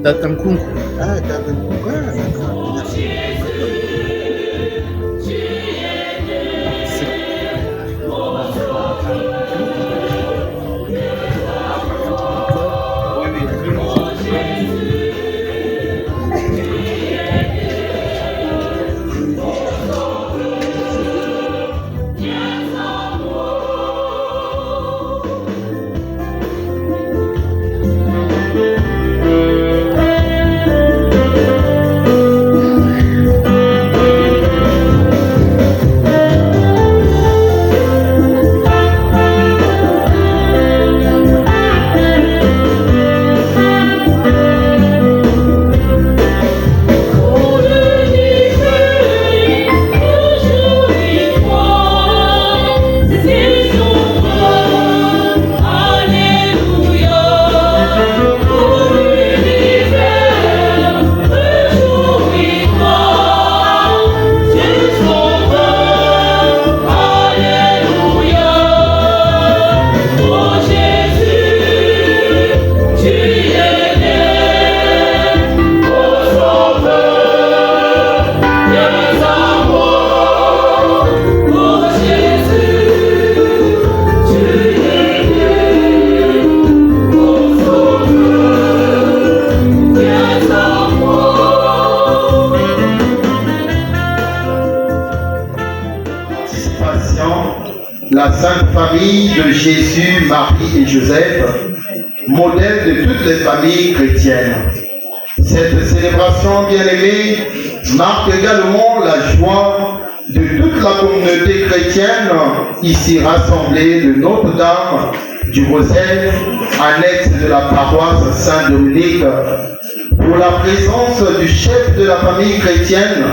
Tata Mkungu. La Sainte Famille de Jésus, Marie et Joseph, modèle de toutes les familles chrétiennes. Cette célébration bien-aimée marque également la joie de toute la communauté chrétienne ici rassemblée de Notre-Dame du Rosaire, annexe de la paroisse Saint-Dominique, pour la présence du chef de la famille chrétienne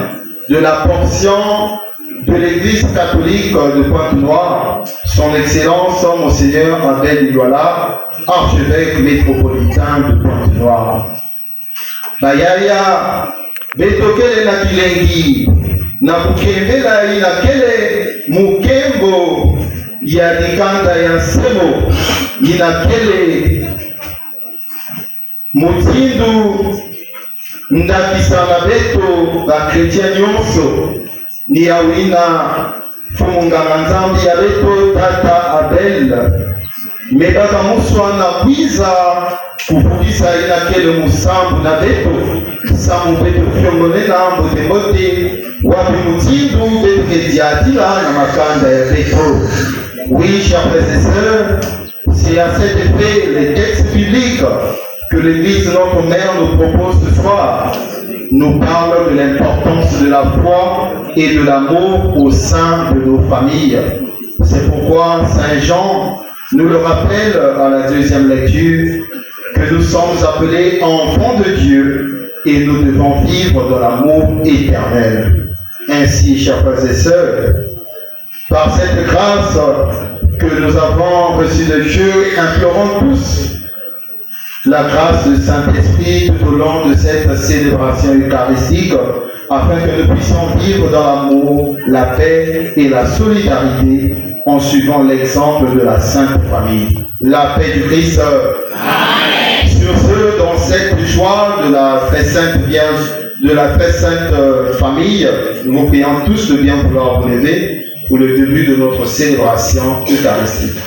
de la portion de l'Église catholique de Pointe-Noire, son Excellence Monseigneur Abel Douala, archevêque métropolitain de Pointe-Noire. Bayaya, betokele na kilengi, na kukembela inakele mukembo ya dikanda ya nsemo, inakele mutindu ndakisala beto ba chrétien nyonso, ni awina fumunganga nzambi ya beto tata Abel mebaza muswana kwiza kuvulisa inakele musambu na beto samu beto fyongole na mbote wapi mutindu beto kediatila na makanda ya beto. Oui, chers frères et sœurs, c'est à cet effet les textes bibliques que l'Église notre mère nous propose ce soir nous parle de l'importance de la foi et de l'amour au sein de nos familles. C'est pourquoi Saint Jean nous le rappelle à la deuxième lecture que nous sommes appelés enfants de Dieu et nous devons vivre dans l'amour éternel. Ainsi, chers frères et sœurs, par cette grâce que nous avons reçue de Dieu, implorons tous la grâce du Saint-Esprit tout au long de cette célébration eucharistique, afin que nous puissions vivre dans l'amour, la paix et la solidarité en suivant l'exemple de la Sainte Famille. La paix du Christ. Amen. Sur ce, dans cette joie de la très sainte Vierge, de la très sainte Famille, nous vous prions tous de bien vouloir vous lever pour le début de notre célébration eucharistique.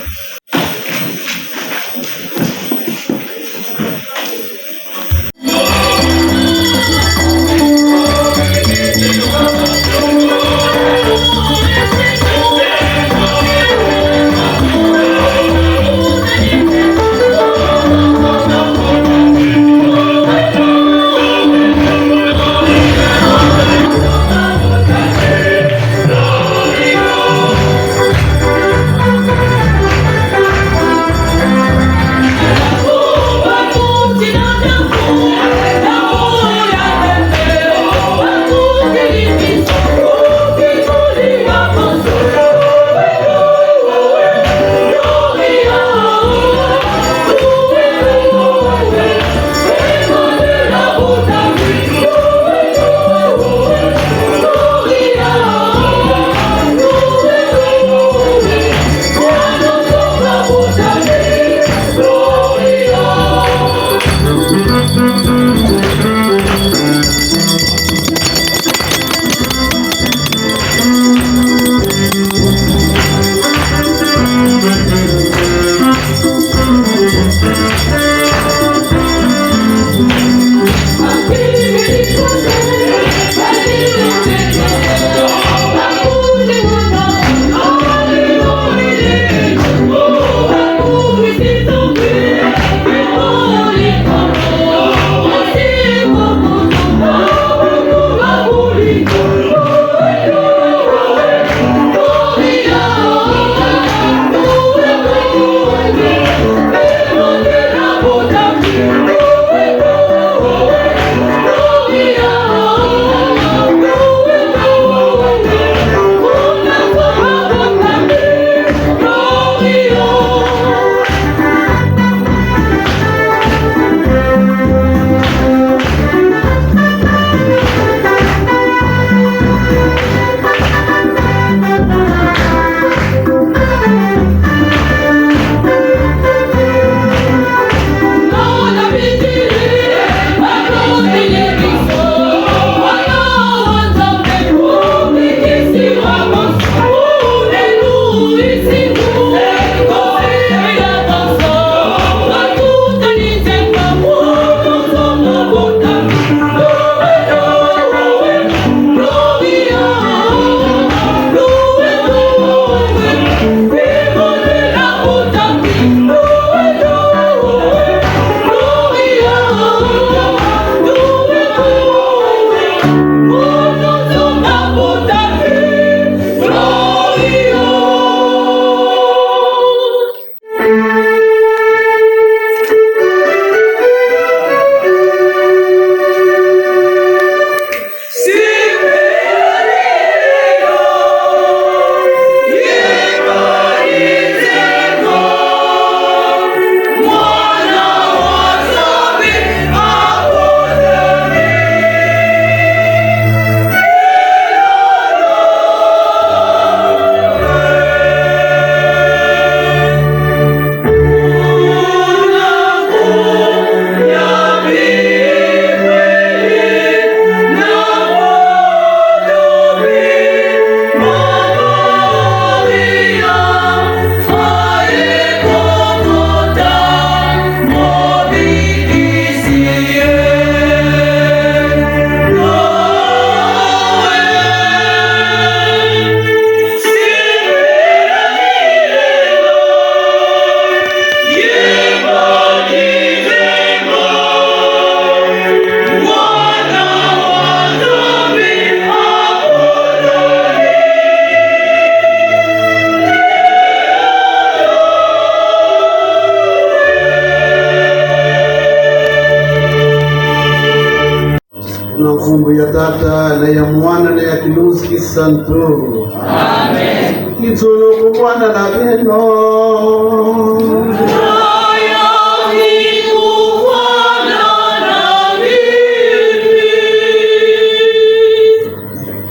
mafumbo ya Tata na ya Mwana na ya Kiluzi Kisantu. Amen. Kitulu kumwana na beno.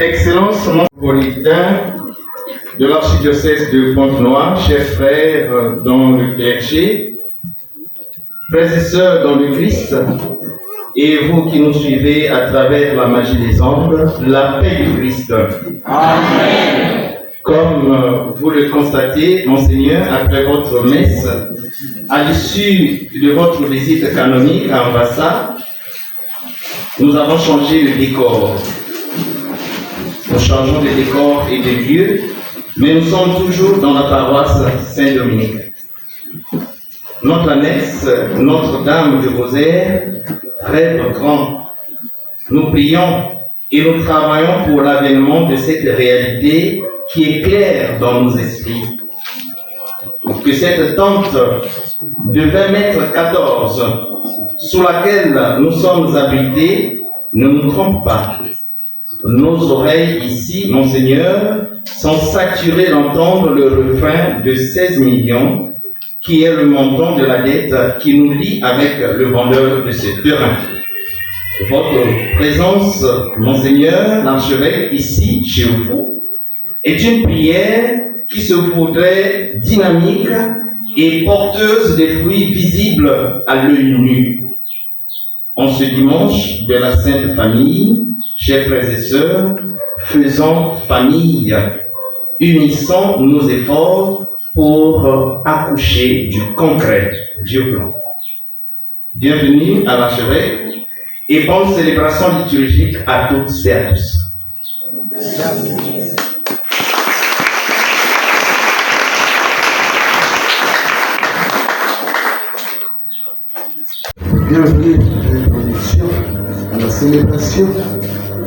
Excellence métropolitain de l'archidiocèse de Pointe-Noire, chers frères dans le clergé, frères et sœurs dans le Christ, et vous qui nous suivez à travers la magie des ondes, la paix du Christ. Amen. Comme vous le constatez, Monseigneur, après votre messe, à l'issue de votre visite canonique à Ambassa, nous avons changé le décor. Nous changeons de décor et de lieu, mais nous sommes toujours dans la paroisse Saint-Dominique. Notre annexe, Notre-Dame du Rosaire, rêve grand. Nous prions et nous travaillons pour l'avènement de cette réalité qui est claire dans nos esprits. Que cette tente de 20 mètres 14 sous laquelle nous sommes abrités ne nous trompe pas. Nos oreilles ici, Monseigneur, sont saturées d'entendre le refrain de 16 millions qui est le montant de la dette qui nous lie avec le vendeur de ce terrain. Votre présence, Monseigneur, l'archevêque, ici, chez vous, est une prière qui se voudrait dynamique et porteuse des fruits visibles à l'œil nu. En ce dimanche de la Sainte Famille, chers frères et sœurs, faisons famille, unissons nos efforts pour accoucher du concret, Dieu blanc. Bienvenue à l'archevêque et bonne célébration liturgique à toutes et à tous. Bienvenue à la célébration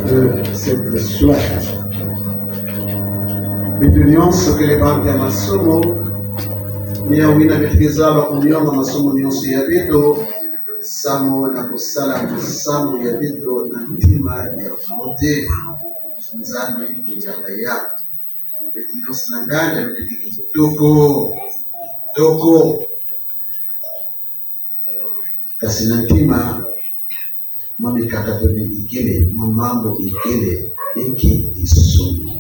de cette soirée. Bitunyonso kelebanga masomo niya wina betizaba kunyonga masomo nyonso ya bido samo na kusala masomo ya bido na ntima ya mote nzani ya betinyonso na nganda toko kasi na ntima mamikakatoni ikele mamambo ikele iki isumu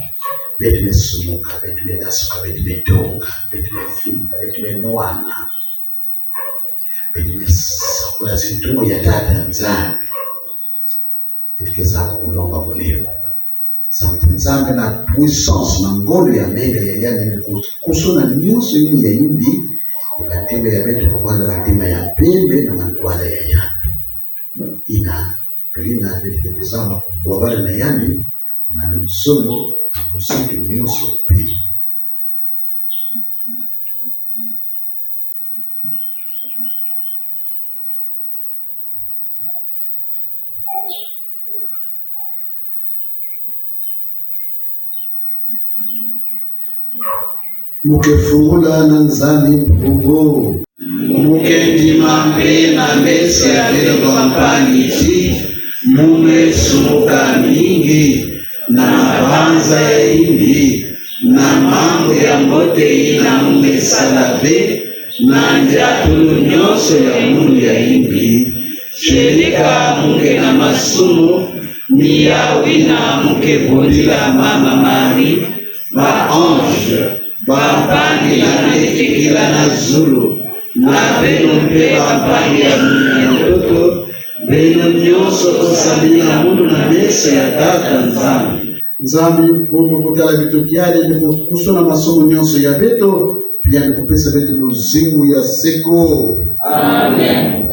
betule sumuka, betule dasuka, betule tonga, betule finda, betule mwana, betule sakula zintumo ya Tata Nzambi betike zako kulomba kulewa sauti Nzambi na puissance na ngolo ya mbele ya yani kusuna nyuso ini ya yumbi ikantembe ya betu kufanda katima ya pembe na mantuala ya yandu ina pelina betike kuzama wabale na yani na nusomo usiku nyuso pili. Mukefungula na Nzambi mpungo mukendimambe na mesi ya vilogompanisi mumesumuka mingi na mabanza ya imbi na mambo ya mote ina mumesalave na njatulu nyonso ya mundu ya imbi sherika munge na masumu ni ya wina muke bondila mama Mari ba ange ba mpani ya metikila na zulu na beno mpe ba mpani ya mtoto beno nyonso kusamia mundu na mesa ya Tata Nzambi. Nzambi Mungu kutala vitu vyale ni kusona masomo nyonso ya beto pia ni kupesa beto luzimu ya seko. Amen.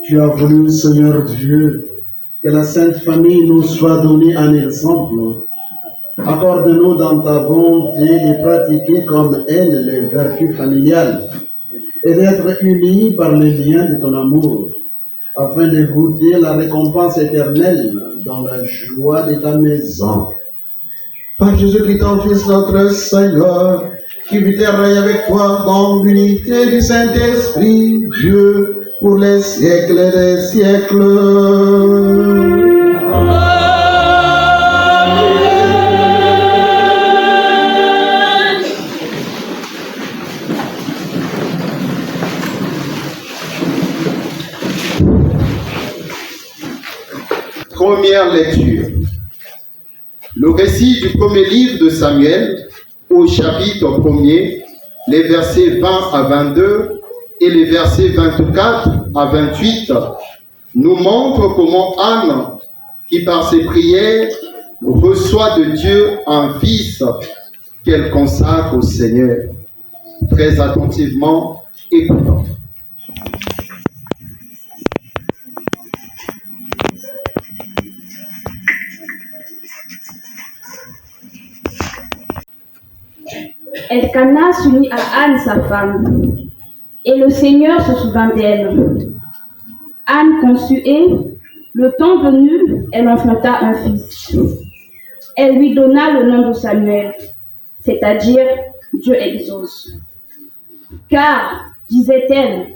Tu as voulu, Seigneur Dieu, que la Sainte Famille nous soit donnée un exemple. Accorde-nous dans ta bonté de pratiquer comme elle les vertus familiales et d'être unis par les liens de ton amour, afin de goûter la récompense éternelle dans la joie de ta maison. Par Jésus-Christ, ton Fils, notre Seigneur, qui vit et règne avec toi dans l'unité du Saint-Esprit, Dieu, pour les siècles des siècles. Première lecture. Le récit du premier livre de Samuel, au chapitre 1er, les versets 20 à 22 et les versets 24 à 28, nous montre comment Anne, qui par ses prières reçoit de Dieu un fils qu'elle consacre au Seigneur. Très attentivement, écoutons. Elkana s'unit à Anne, sa femme, et le Seigneur se souvint d'elle. Anne conçut et, le temps venu, elle enfanta un fils. Elle lui donna le nom de Samuel, c'est-à-dire Dieu exauce. Car, disait-elle,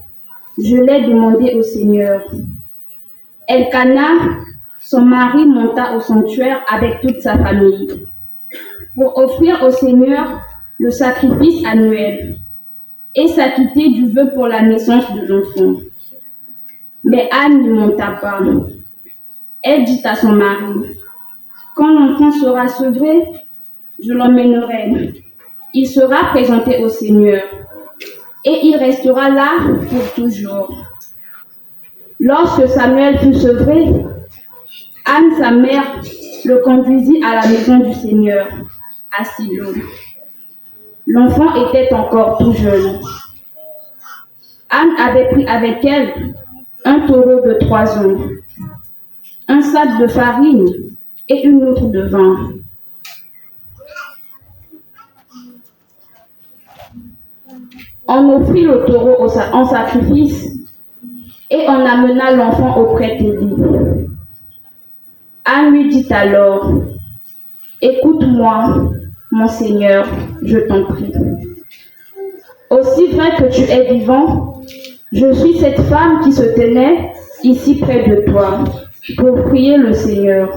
je l'ai demandé au Seigneur. Elkana, son mari, monta au sanctuaire avec toute sa famille pour offrir au Seigneur le sacrifice annuel et s'acquitter du vœu pour la naissance de l'enfant. Mais Anne ne monta pas. Elle dit à son mari, « Quand l'enfant sera sevré, je l'emmènerai. Il sera présenté au Seigneur et il restera là pour toujours. » Lorsque Samuel fut sevré, Anne, sa mère, le conduisit à la maison du Seigneur, à Silo. L'enfant était encore tout jeune. Anne avait pris avec elle un taureau de 3 ans, un sac de farine et une outre de vin. On offrit le taureau en sacrifice et on amena l'enfant auprès d'Élie. Anne lui dit alors, « Écoute-moi, mon Seigneur, je t'en prie. Aussi vrai que tu es vivant, je suis cette femme qui se tenait ici près de toi pour prier le Seigneur.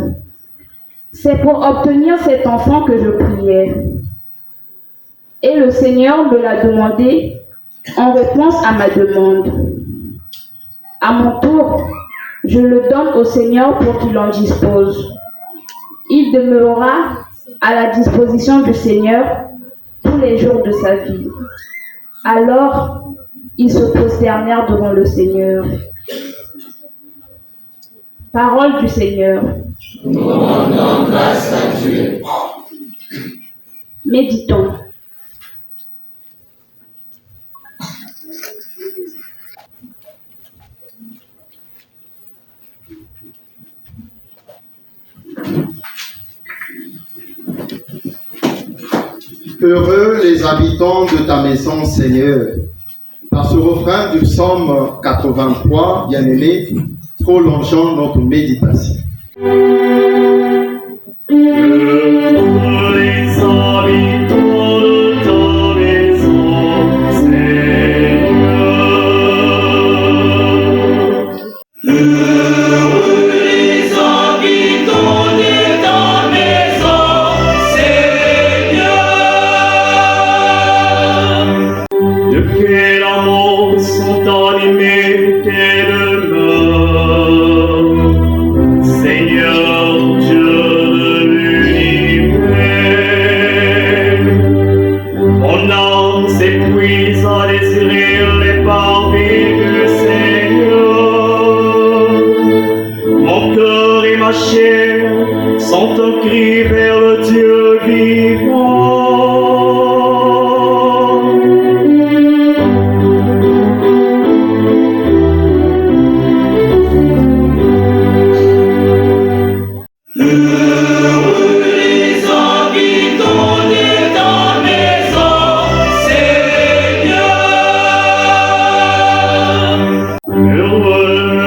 C'est pour obtenir cet enfant que je priais. Et le Seigneur me l'a demandé en réponse à ma demande. À mon tour, je le donne au Seigneur pour qu'il en dispose. Il demeurera à la disposition du Seigneur tous les jours de sa vie. Alors, ils se prosternèrent devant le Seigneur. Parole du Seigneur. Nous rendons grâce à Dieu. Méditons. Heureux les habitants de ta maison, Seigneur. Par ce refrain du psaume 83, bien-aimé, prolongeons notre méditation. Sont un cri vers le Dieu vivant. Heureux les habitants de ta maison, Seigneur. Heureux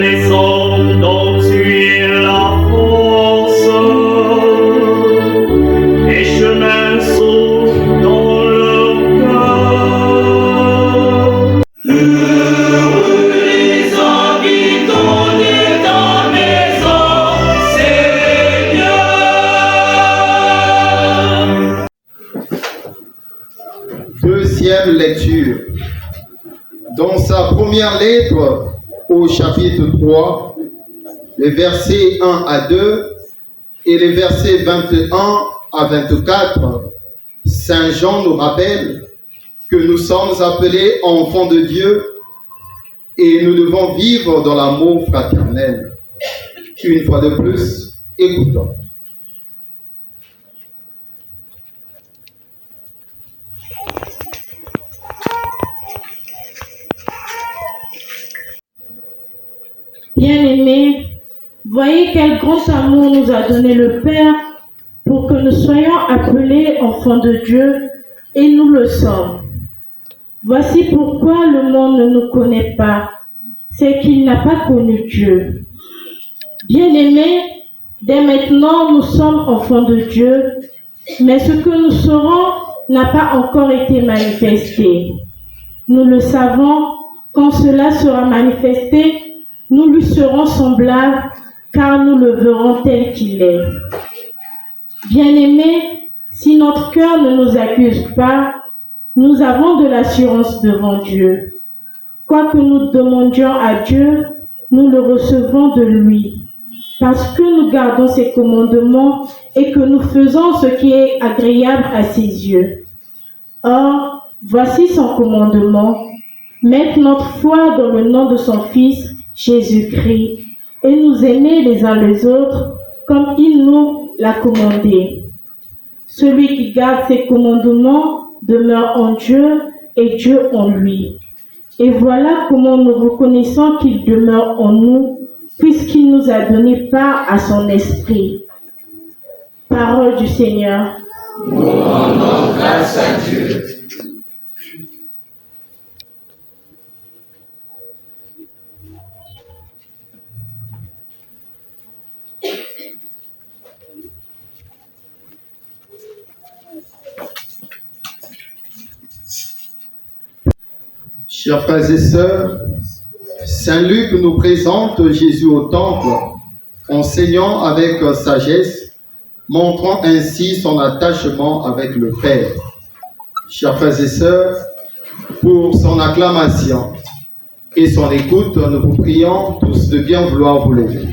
les habitants de ta maison. Deuxième lecture. Dans sa première lettre au chapitre 3, les versets 1 à 2 et les versets 21 à 24, Saint Jean nous rappelle que nous sommes appelés enfants de Dieu et nous devons vivre dans l'amour fraternel. Une fois de plus, écoutons. Bien-aimés, voyez quel grand amour nous a donné le Père pour que nous soyons appelés enfants de Dieu, et nous le sommes. Voici pourquoi le monde ne nous connaît pas, c'est qu'il n'a pas connu Dieu. Bien-aimés, dès maintenant nous sommes enfants de Dieu, mais ce que nous serons n'a pas encore été manifesté. Nous le savons, quand cela sera manifesté, nous lui serons semblables, car nous le verrons tel qu'il est. Bien-aimés, si notre cœur ne nous accuse pas, nous avons de l'assurance devant Dieu. Quoi que nous demandions à Dieu, nous le recevons de lui, parce que nous gardons ses commandements et que nous faisons ce qui est agréable à ses yeux. Or, voici son commandement, mettre notre foi dans le nom de son Fils, Jésus-Christ, et nous aimer les uns les autres comme il nous l'a commandé. Celui qui garde ses commandements demeure en Dieu et Dieu en lui. Et voilà comment nous reconnaissons qu'il demeure en nous, puisqu'il nous a donné part à son esprit. Parole du Seigneur. Nous rendons grâce à Dieu. Chers frères et sœurs, Saint Luc nous présente Jésus au temple, enseignant avec sagesse, montrant ainsi son attachement avec le Père. Chers frères et sœurs, pour son acclamation et son écoute, nous vous prions tous de bien vouloir vous lever.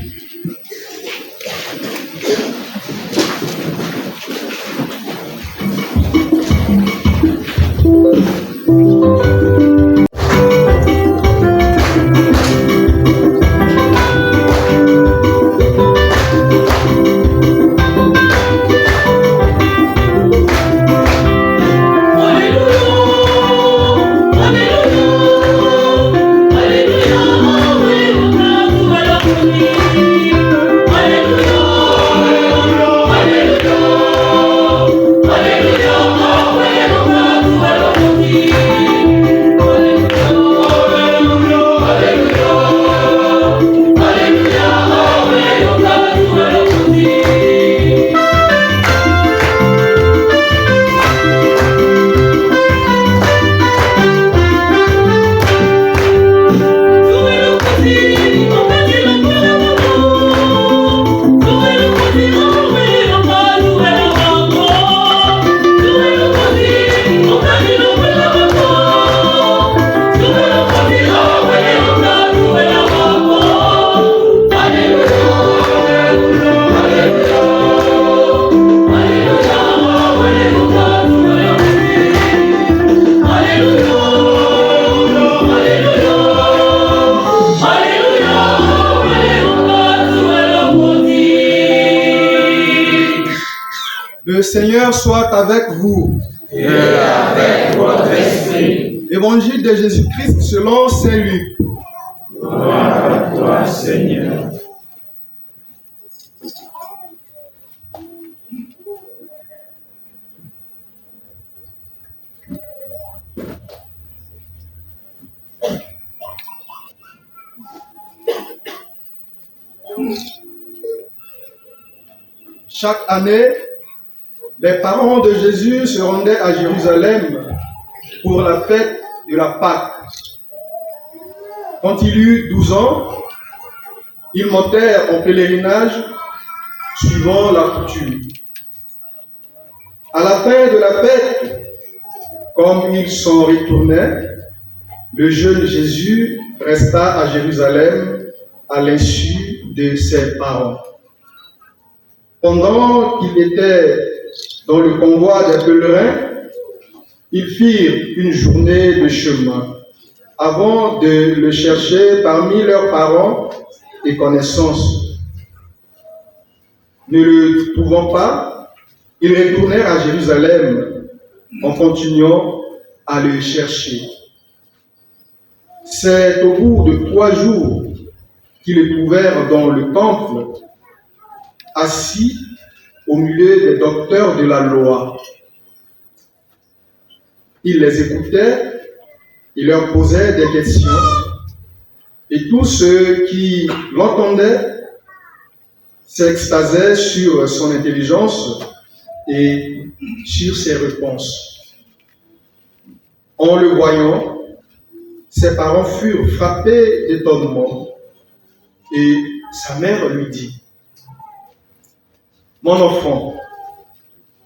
Le Seigneur soit avec vous. Et avec votre esprit. Évangile de Jésus-Christ selon Saint Luc. Gloire à toi, Seigneur. Chaque année, les parents de Jésus se rendaient à Jérusalem pour la fête de la Pâque. Quand il eut 12 ans, ils montèrent en pèlerinage suivant la coutume. À la fin de la fête, comme ils s'en retournaient, le jeune Jésus resta à Jérusalem à l'insu de ses parents. Pendant qu'il était dans le convoi des pèlerins, ils firent une journée de chemin avant de le chercher parmi leurs parents et connaissances. Ne le trouvant pas, ils retournèrent à Jérusalem en continuant à le chercher. C'est au bout de 3 jours qu'ils le trouvèrent dans le temple, assis au milieu des docteurs de la loi. Il les écoutait, il leur posait des questions, et tous ceux qui l'entendaient s'extasiaient sur son intelligence et sur ses réponses. En le voyant, ses parents furent frappés d'étonnement, et sa mère lui dit: « Mon enfant,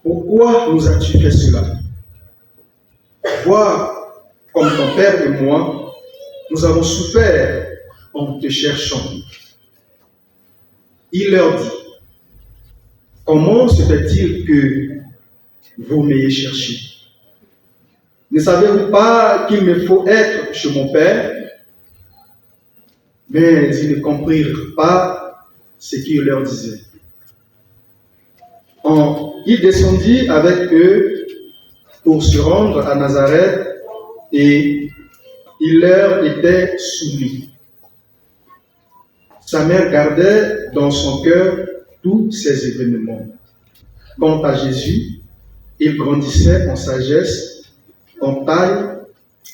pourquoi nous as-tu fait cela? Vois, comme ton père et moi, nous avons souffert en te cherchant. » Il leur dit: « Comment se fait-il que vous m'ayez cherché? Ne savez-vous pas qu'il me faut être chez mon père? » Mais ils ne comprirent pas ce qu'il leur disait. Il descendit avec eux pour se rendre à Nazareth et il leur était soumis. Sa mère gardait dans son cœur tous ces événements. Quant à Jésus, il grandissait en sagesse, en taille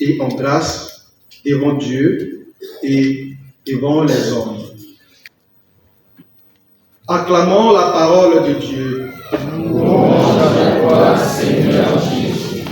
et en grâce devant Dieu et devant les hommes. Acclamons la parole de Dieu. Louange à toi, Seigneur Jésus.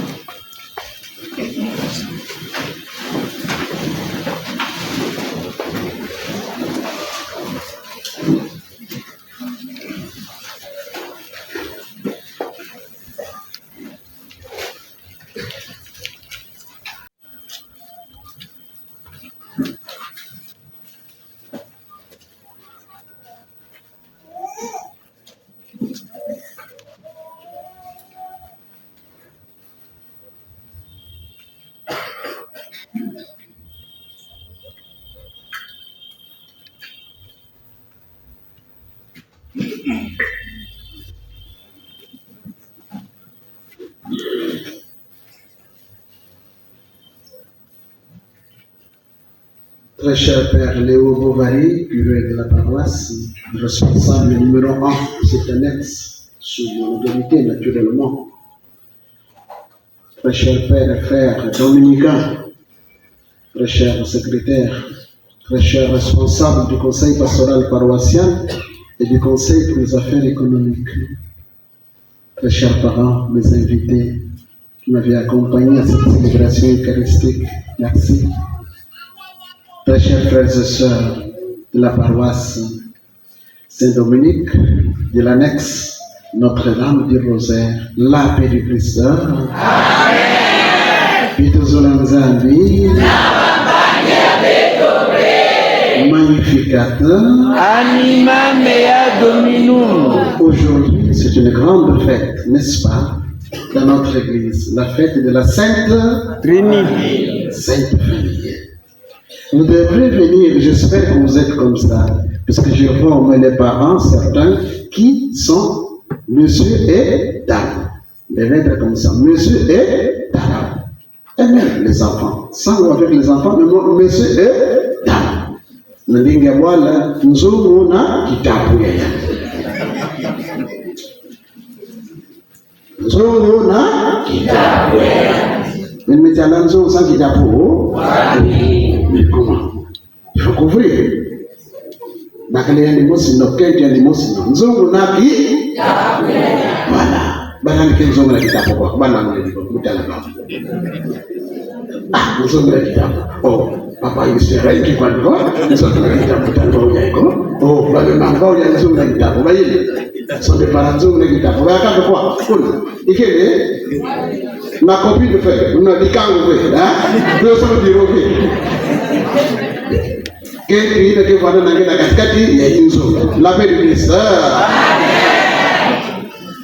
Très cher Père Léo Bovary, curé de la paroisse, responsable numéro 1 de cette annexe, sous mon autorité naturellement. Très cher Père et Frère Dominicain, très cher secrétaire, très cher responsable du conseil pastoral paroissial et du conseil pour les affaires économiques. Très chers parents, mes invités, qui m'avaient accompagné à cette célébration eucharistique, merci. Très chers frères et sœurs de la paroisse Saint-Dominique, de l'annexe Notre-Dame du Rosaire, la paix du Christ. Amen. Magnificat. Anima mea Dominum. Aujourd'hui, c'est une grande fête, n'est-ce pas, dans notre église, la fête de la Sainte Trinité. Sainte Famille. Vous devrez venir, j'espère que vous êtes comme ça, parce que je vois au moins les parents, certains, qui sont monsieur et dame. Des lettres comme ça, monsieur et dame. Et même les enfants, sans ou avec les enfants, mais moi, monsieur et dame. Nalingewala nzungu na kitabu yaya. Nzungu na kitabu yaya. Nimetala nzungu sans kitabu. Mais comment? Il faut couvrir. Nakale limosi no kenti limosi no nzungu na kitabu yaya. Voilà. Bana ni nzungu na kitabu kwa bana ni mutala baba. Ah, nzungu na kitabu. Oh. Papa Israel qui va le voir, nous sommes dans le kitabu yako. Oh, bale mangao ya nzungu na kitabu. Bayile. Sont des parents nzungu na kitabu. Bayaka kwa. Kuna. Ikele. Ma copine de fait, on a dit quand on fait, hein? Deux sont du rovi. Qu'est-ce qu'il y a dans la cascade? Il y a une zone. La paix du Christ.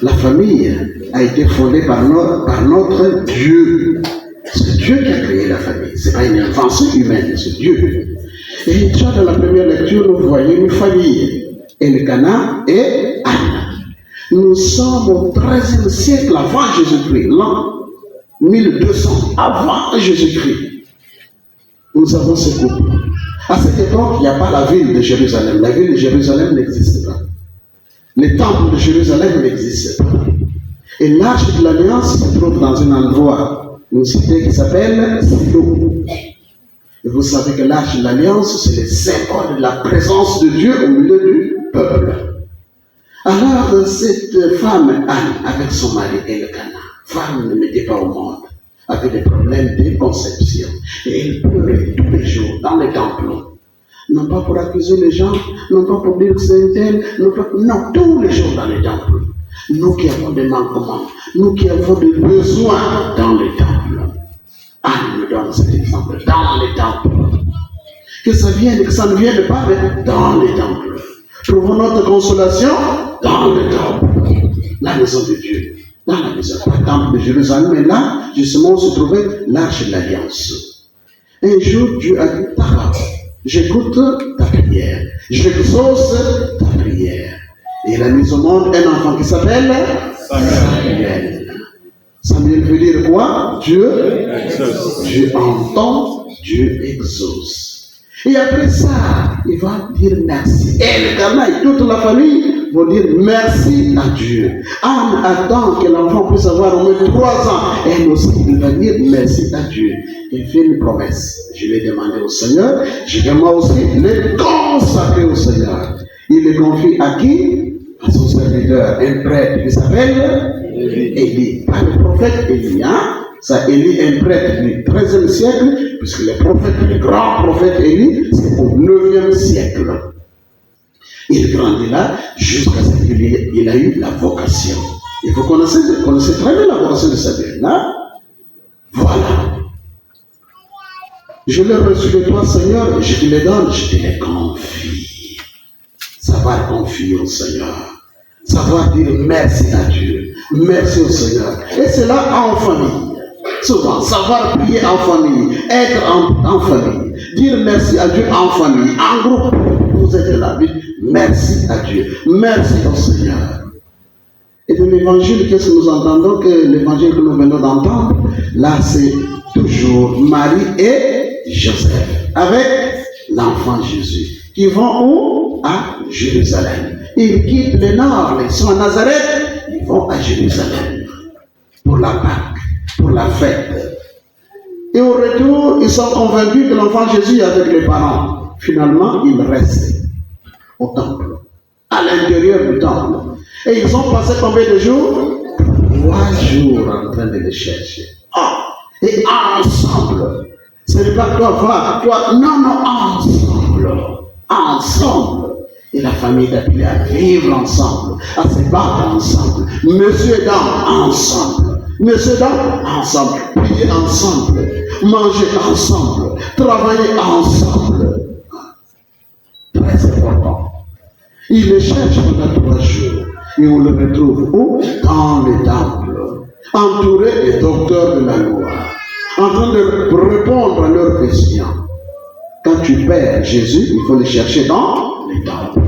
La famille a été fondée par notre Dieu. C'est Dieu qui a créé la famille. Ce n'est pas une invention humaine, c'est Dieu. Et déjà dans la première lecture, nous voyons une famille. Elkana et Anna. Nous sommes au XIIIe siècle avant Jésus-Christ, l'an 1200 avant Jésus-Christ. Nous avons ce couple. À cette époque, il n'y a pas la ville de Jérusalem. La ville de Jérusalem n'existe pas. Le temple de Jérusalem n'existe pas. Et l'arche de l'Alliance se trouve dans un endroit, une cité qui s'appelle Silo. Et vous savez que l'arche de l'Alliance, c'est le symbole de la présence de Dieu au milieu du peuple. Alors, cette femme, Anne, avec son mari Elkana, femme ne mettait pas au monde, avait des problèmes de conception. Et elle pleurait tous les jours dans les temples. Non pas pour accuser les gens, non pas pour dire que c'est un tel, non, tous les jours dans les temples. Nous qui avons des manquements, nous qui avons des besoins dans les temples. Anne nous donne cet exemple, dans les temples. Que ça ne vienne pas, mais dans les temples. Trouvons notre consolation dans le temple, la maison de Dieu. Dans la maison, pas le temple de Jérusalem, mais là, justement, se trouvait l'arche de l'Alliance. Un jour, Dieu a dit, d'accord, j'écoute ta prière, j'exauce ta prière. Et il a mis au monde un enfant qui s'appelle Samuel. Samuel veut dire quoi? Dieu entend, Dieu exauce. Et après ça, il va dire merci. Et le gamin et toute la famille vont dire merci à Dieu. Anne attend que l'enfant puisse avoir au moins 3 ans. Elle aussi, il va dire merci à Dieu. Il fait une promesse. Je vais demander au Seigneur. Je vais moi aussi le consacrer au Seigneur. Il le confie à qui? À son serviteur, un prêtre qui s'appelle Élie. Pas le prophète Élie, hein? Ça, Élie, un prêtre du XIIIe siècle, puisque le grand prophète Élie, c'est au 9e siècle. Il grandit là jusqu'à ce qu'il a eu la vocation. Et vous connaissez très bien la vocation de Samuel, hein? Voilà. Je l'ai reçu de toi, Seigneur, je te les donne, je te les confie. Savoir confier au Seigneur. Savoir dire merci à Dieu. Merci au Seigneur. Et c'est là en famille. Souvent, savoir prier en famille, être en famille, dire merci à Dieu en famille, en groupe. Vous êtes là, merci à Dieu, merci au Seigneur. Et de l'évangile, qu'est-ce que nous entendons? Que l'évangile que nous venons d'entendre, là c'est toujours Marie et Joseph, avec l'enfant Jésus, qui vont où? À Jérusalem. Ils quittent le nord, ils sont à Nazareth, ils vont à Jérusalem pour la Pâque, pour la fête. Et au retour, ils sont convaincus que l'enfant Jésus est avec les parents. Finalement, ils restent au temple, à l'intérieur du temple. Et ils ont passé combien de jours? 3 jours en train de les chercher. Et ensemble. Ce n'est pas toi, non, ensemble. Et la famille est appelée à vivre ensemble, à se battre ensemble. Monsieur et dame, ensemble. Monsieur et dame, ensemble. Prier ensemble. Manger ensemble. Travailler ensemble. Très important. Il les cherche pendant 3 jours. Et on le retrouve où? Dans le temple. Entouré des docteurs de la loi. En train de répondre à leurs questions. Quand tu perds Jésus, il faut le chercher dans les temples.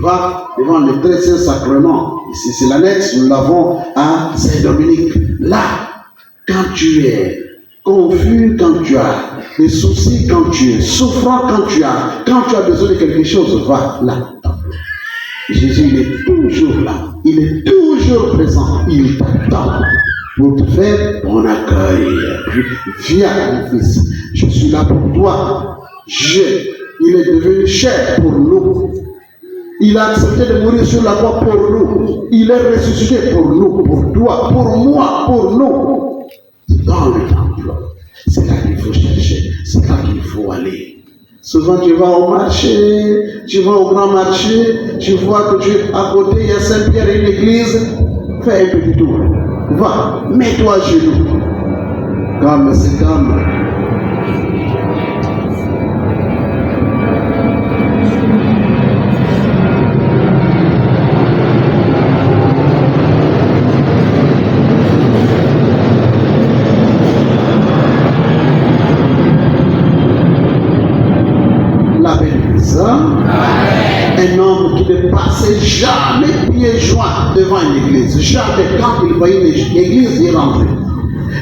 Va devant le très saint sacrement. Ici, c'est l'annexe, nous l'avons à Saint-Dominique. Là, quand tu es confus, quand tu as des soucis, quand tu es souffrant, quand tu as besoin de quelque chose, va là. Jésus, il est toujours là. Il est toujours présent. Il t'attend pour te faire bon accueil. Viens, mon fils. Je suis là pour toi. Il est devenu cher pour nous. Il a accepté de mourir sur la croix pour nous. Il est ressuscité pour nous, pour toi, pour moi, pour nous. C'est dans le temple. C'est là qu'il faut chercher. C'est là qu'il faut aller. Souvent tu vas au marché, tu vas au grand marché, tu vois que à côté il y a Saint-Pierre et une église. Fais un petit tour. Va, mets-toi à genoux. Comme c'est comme. Un homme qui ne passait jamais pieds joints devant une église. Jamais. Quand il voyait une église, il rentrait.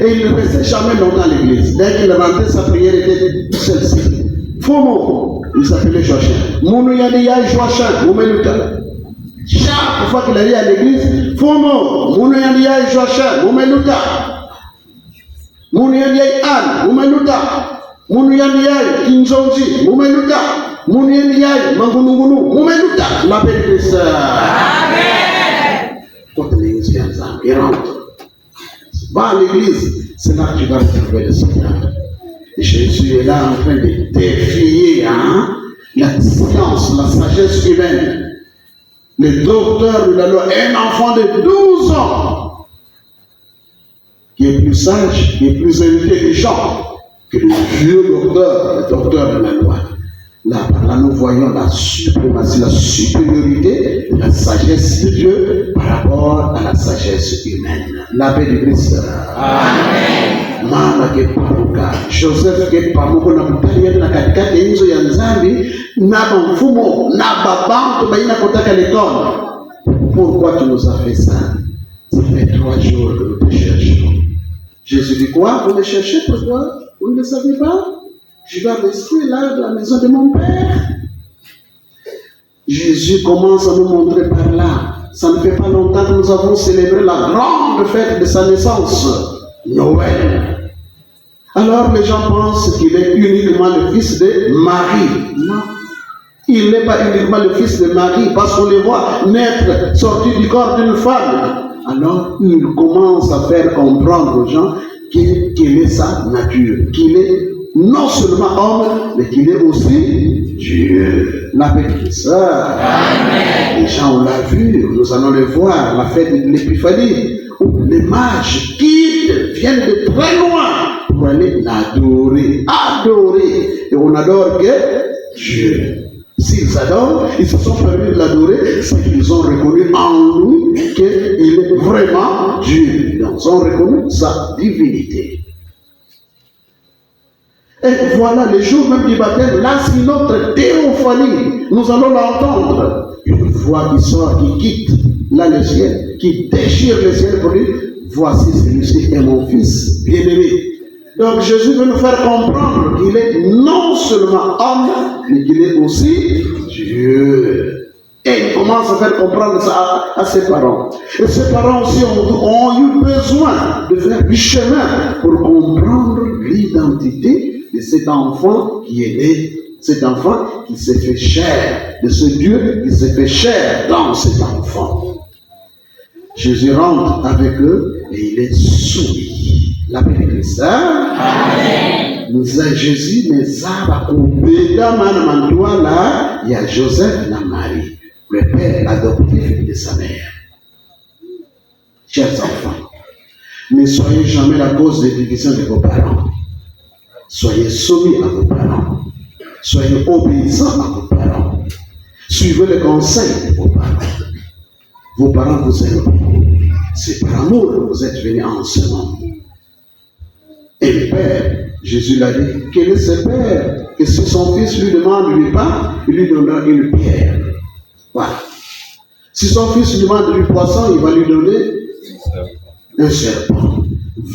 Et il ne restait jamais longtemps à l'église. Dès qu'il rentrait, sa prière était celle-ci. Fomo, il s'appelait Joachim. Mounouyandia Joachim, Moumeluka. Chaque fois qu'il allait à l'église, Fomo, Mounouyandia Joachim, Moumeluka. Mounouyandia Anne, Moumeluka. Mounouyandia Kinjonji, Moumeluka. Mouniendiaï, Mangunungunu, Moumeluta, la paix de Christ. Amen. Quand l'église vient, il rentre. Va à l'église, c'est là que tu vas retrouver le Seigneur. Et Jésus est là en train de défier la science, la sagesse humaine. Le docteur de la loi, un enfant de 12 ans, qui est plus sage, qui est plus intelligent que le vieux docteur, le docteur de la loi. Là, nous voyons la suprématie, la supériorité de la sagesse de Dieu par rapport à la sagesse humaine. La paix de Christ. Amen. Mama ke paruka, Joseph ke pamuko na kutalia na katikati hizo ya nzambi na mfumo na babantu baina kotaka l'école. Pourquoi tu nous as fait ça? Ça fait 3 jours que nous te cherchons. Jésus dit quoi? Vous me cherchez pourquoi? Vous ne le savez pas? Je dois rester là dans la maison de mon Père. Jésus commence à nous montrer par là. Ça ne fait pas longtemps que nous avons célébré la grande fête de sa naissance, Noël. Alors les gens pensent qu'il est uniquement le fils de Marie. Non. Il n'est pas uniquement le fils de Marie parce qu'on le voit naître, sortir du corps d'une femme. Alors il commence à faire comprendre aux gens quelle est sa nature, qu'il est non seulement homme, mais qu'il est aussi Dieu. La paix de ça. Les gens, on l'a vu, nous allons le voir, la fête de l'Épiphanie, où les mages viennent de très loin pour aller l'adorer. Adorer. Et on adore que Dieu. S'ils adorent, ils se sont permis de l'adorer, c'est qu'ils ont reconnu en lui qu'il est vraiment Dieu. Donc, ils ont reconnu sa divinité. Et voilà, le jour même du baptême, là c'est notre théophanie. Nous allons l'entendre. Une voix qui sort, qui quitte là le ciel, qui déchire le ciel pour dire, voici celui-ci est mon fils bien-aimé. Donc Jésus veut nous faire comprendre qu'il est non seulement homme, mais qu'il est aussi Dieu. Et il commence à faire comprendre ça à ses parents. Et ses parents aussi ont eu besoin de faire du chemin pour comprendre l'identité de cet enfant qui est né, cet enfant qui s'est fait chair, de ce Dieu qui s'est fait chair dans cet enfant. Jésus rentre avec eux et il est soumis. La paix de Christ. Jésus les a coupés dans là, il y a Joseph et Marie, le père adoptif de sa mère. Chers enfants, ne soyez jamais la cause de division de vos parents. Soyez soumis à vos parents. Soyez obéissants à vos parents. Suivez le conseil de vos parents. Vos parents vous aiment. C'est par amour que vous êtes venus en ce monde. Et le Père, Jésus l'a dit, quel est ce Père? Que si son fils lui demande du pain, il lui donnera une pierre. Voilà. Si son fils lui demande du poisson, il va lui donner un serpent.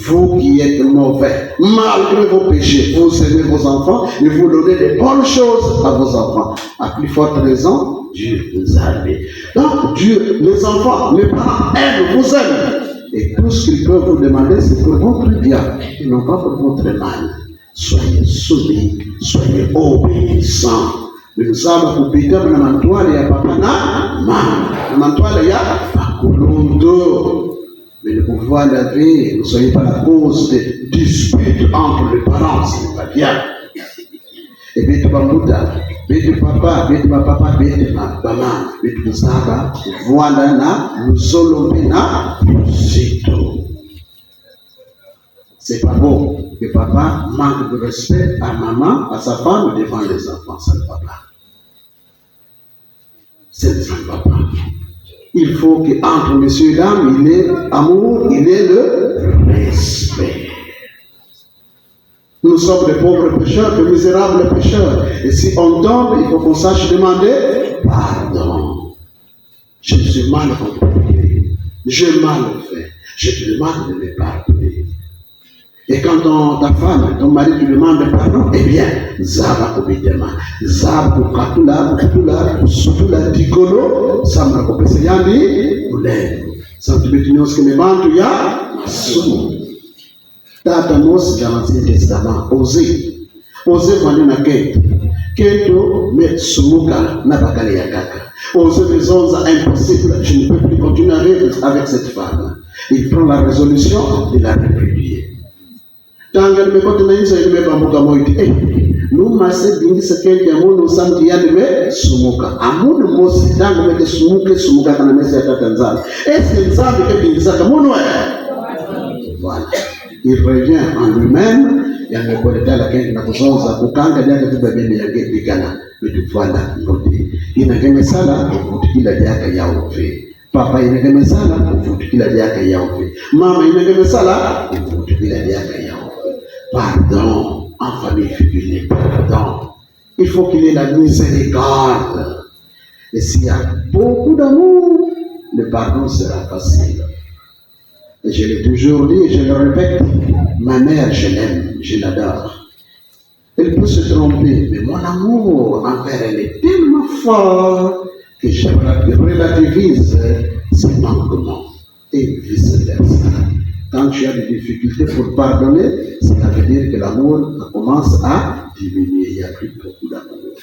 Vous qui êtes mauvais, malgré vos péchés, vous aimez vos enfants et vous donnez des bonnes choses à vos enfants. À plus forte raison, Dieu vous a aimé. Donc, Dieu, les enfants, les parents aiment, vous aiment. Et tout ce qu'ils peuvent vous demander, c'est pour votre bien et non pas pour votre mal. Soyez soumis, soyez obéissants. Nous sommes occupés de la mantoile et à papana, la mantoile et à pakulundo. Mais le pouvoir de la vie, ne soyez pas la cause de disputes entre les parents, ce n'est pas bien. Et bien, tu vas mouta, bien tu papa, bien tu papa, bien tu maman, bien tu saba, voilà na, nous olomena, zito. C'est pas beau que papa manque de respect à maman, à sa femme devant les enfants, ça ne va pas. Ça ne va pas. Il faut qu'entre monsieur et dame, il y ait amour, il y ait le respect. Nous sommes des pauvres pécheurs, des misérables pécheurs. Et si on tombe, il faut qu'on sache demander pardon. Je me suis mal comporté. J'ai mal fait. Je te demande de me pardonner. Et quand ta femme, ton mari te demande pardon, eh bien, Zaba Kobidema, Zaba Katula, Sutula Dikolo, Samra Kopesayandi, Ule, Santibinos Kenebantu Ya, Masu. Tata Mos dans l'Ancien Testament, osez voir na quête. Keto met Sumuka, Nabakale Yakaka. Osez les 11 impossible, je ne peux plus continuer avec cette femme. Il prend la résolution de la répudier. Tangal me kote na insa ilime bambuka moiti. Nous masse bindi sekenti amono santi yani me sumuka. Amono mosi tango me sumuka kana mesa ya Tanzania. Est-ce nzambe ke bindi saka mono voilà. Il revient en lui-même, il y a un politaire à qui il a besoin de kukanga diaka tu bebe ya gebikana bitu voilà ngoti. Inageme sala kufutikila diaka ya ufe. Papa inageme sala kufutikila diaka ya ufe. Mama inageme sala kufutikila diaka ya ufe. Pardon, en famille figurée, pardon. Il faut qu'il y ait la miséricorde. Et s'il y a beaucoup d'amour, le pardon sera facile. Et je l'ai toujours dit et je le répète, ma mère, je l'aime, je l'adore. Elle peut se tromper, mais mon amour envers elle est tellement fort que je relativise ses manquements et vice-versa. Quand tu as des difficultés pour pardonner, ça veut dire que l'amour commence à diminuer. Il n'y a plus beaucoup d'amour.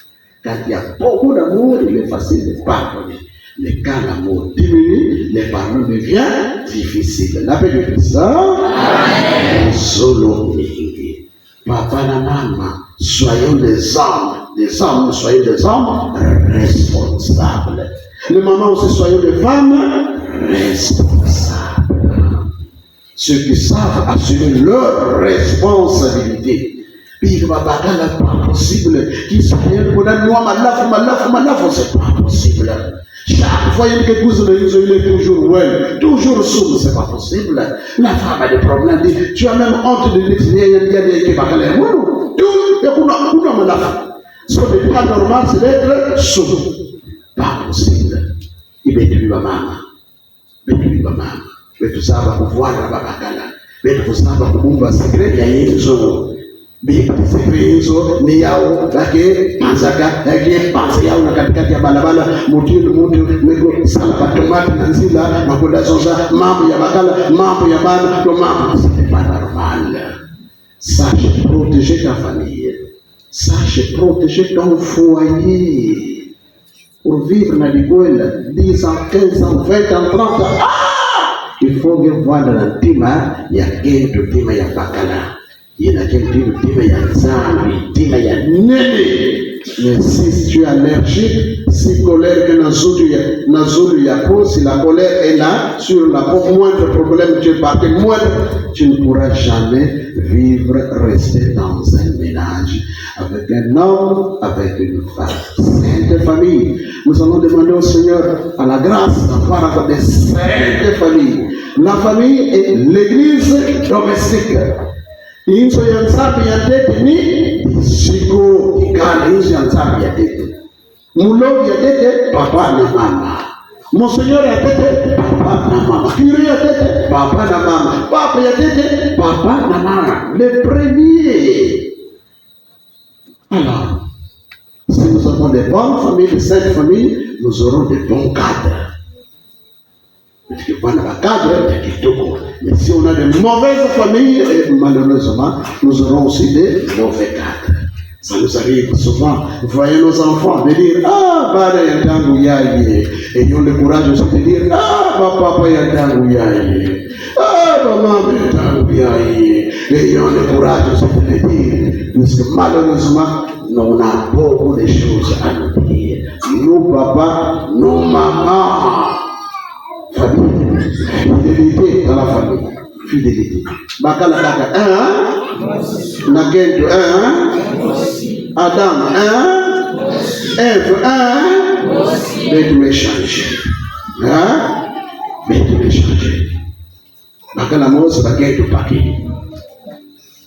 Quand il y a beaucoup d'amour, il est facile de pardonner. Mais quand l'amour diminue, les pardons deviennent difficiles. La paix de Christ. Solo. Papa et maman, soyons des hommes, soyez des hommes responsables. Les mamans aussi, soyons des femmes responsables. Ceux qui savent assumer leur responsabilité. Puis il va battre pas possible. Qu'ils soient pour la noix, malaf, c'est pas possible. Chaque fois que vous il est toujours well, toujours sourd, c'est pas possible. La femme a des problèmes. Tu as même honte de dire qu'il y a des qui parlent. Tout, il y a malaf. Ce n'est pas normal, c'est d'être sourd. Pas possible. Il est tué ma maman. Il est tué ma maman. Mais tout ça va pouvoir la babakala. kusaba kubumba secret ya hizo secret hizo ni yao lake manzaka yake pasi yao na katikati ya balabala mutu mego sala tomate na nzila makoda zoza mambo ya bakala mambo ya bana to mambo c'est pas normal. Sache protéger ta famille, sache protéger ton foyer pour vivre dans l'iguela 10 ans 15 ans 20 ans 30 ans. Il faut que voir dans la tima ya kendo tima ya bakala ina kendo tima ya zambi tima ya nene. Mais si tu es allergique, si colère que na zulu ya peau, si la colère est là sur la peau, moindre problème tu es battu, moindre, tu ne pourras jamais vivre, rester dans un ménage avec un homme, avec une femme. Sainte famille, nous allons demander au Seigneur à la grâce d'avoir encore des saintes familles. La famille est l'église domestique. Inso ya nsabi ya tete ni siku ikana inso ya nsabi ya tete. Mulogi ya tete papa na mama. Monseigneur ya tete papa na mama. Curé ya tete papa na mama. Papa ya tete papa na mama. Le premier. Alors, si nous avons des bonnes familles, des saintes familles, nous aurons des bons cadres. Mais si on a de mauvaises familles, malheureusement, nous aurons aussi des mauvais cadres. Ça nous arrive souvent. Vous voyez nos enfants de dire ah, bada yantangu yaye. Et ils ont le courage aussi de dire ah, papa yantangu yaye. Ah, maman yantangu yaye. Et ils ont le courage aussi de le dire. Parce que malheureusement, on a beaucoup de choses à nous dire. Nous, papa, nous, maman. Famille, fidélité dans la famille, fidélité. Bakala kaka, Nakendo, Adam, Ève, mais tu m'échanges. Mais tu m'échanges. Bakala mose, bakendo paquet.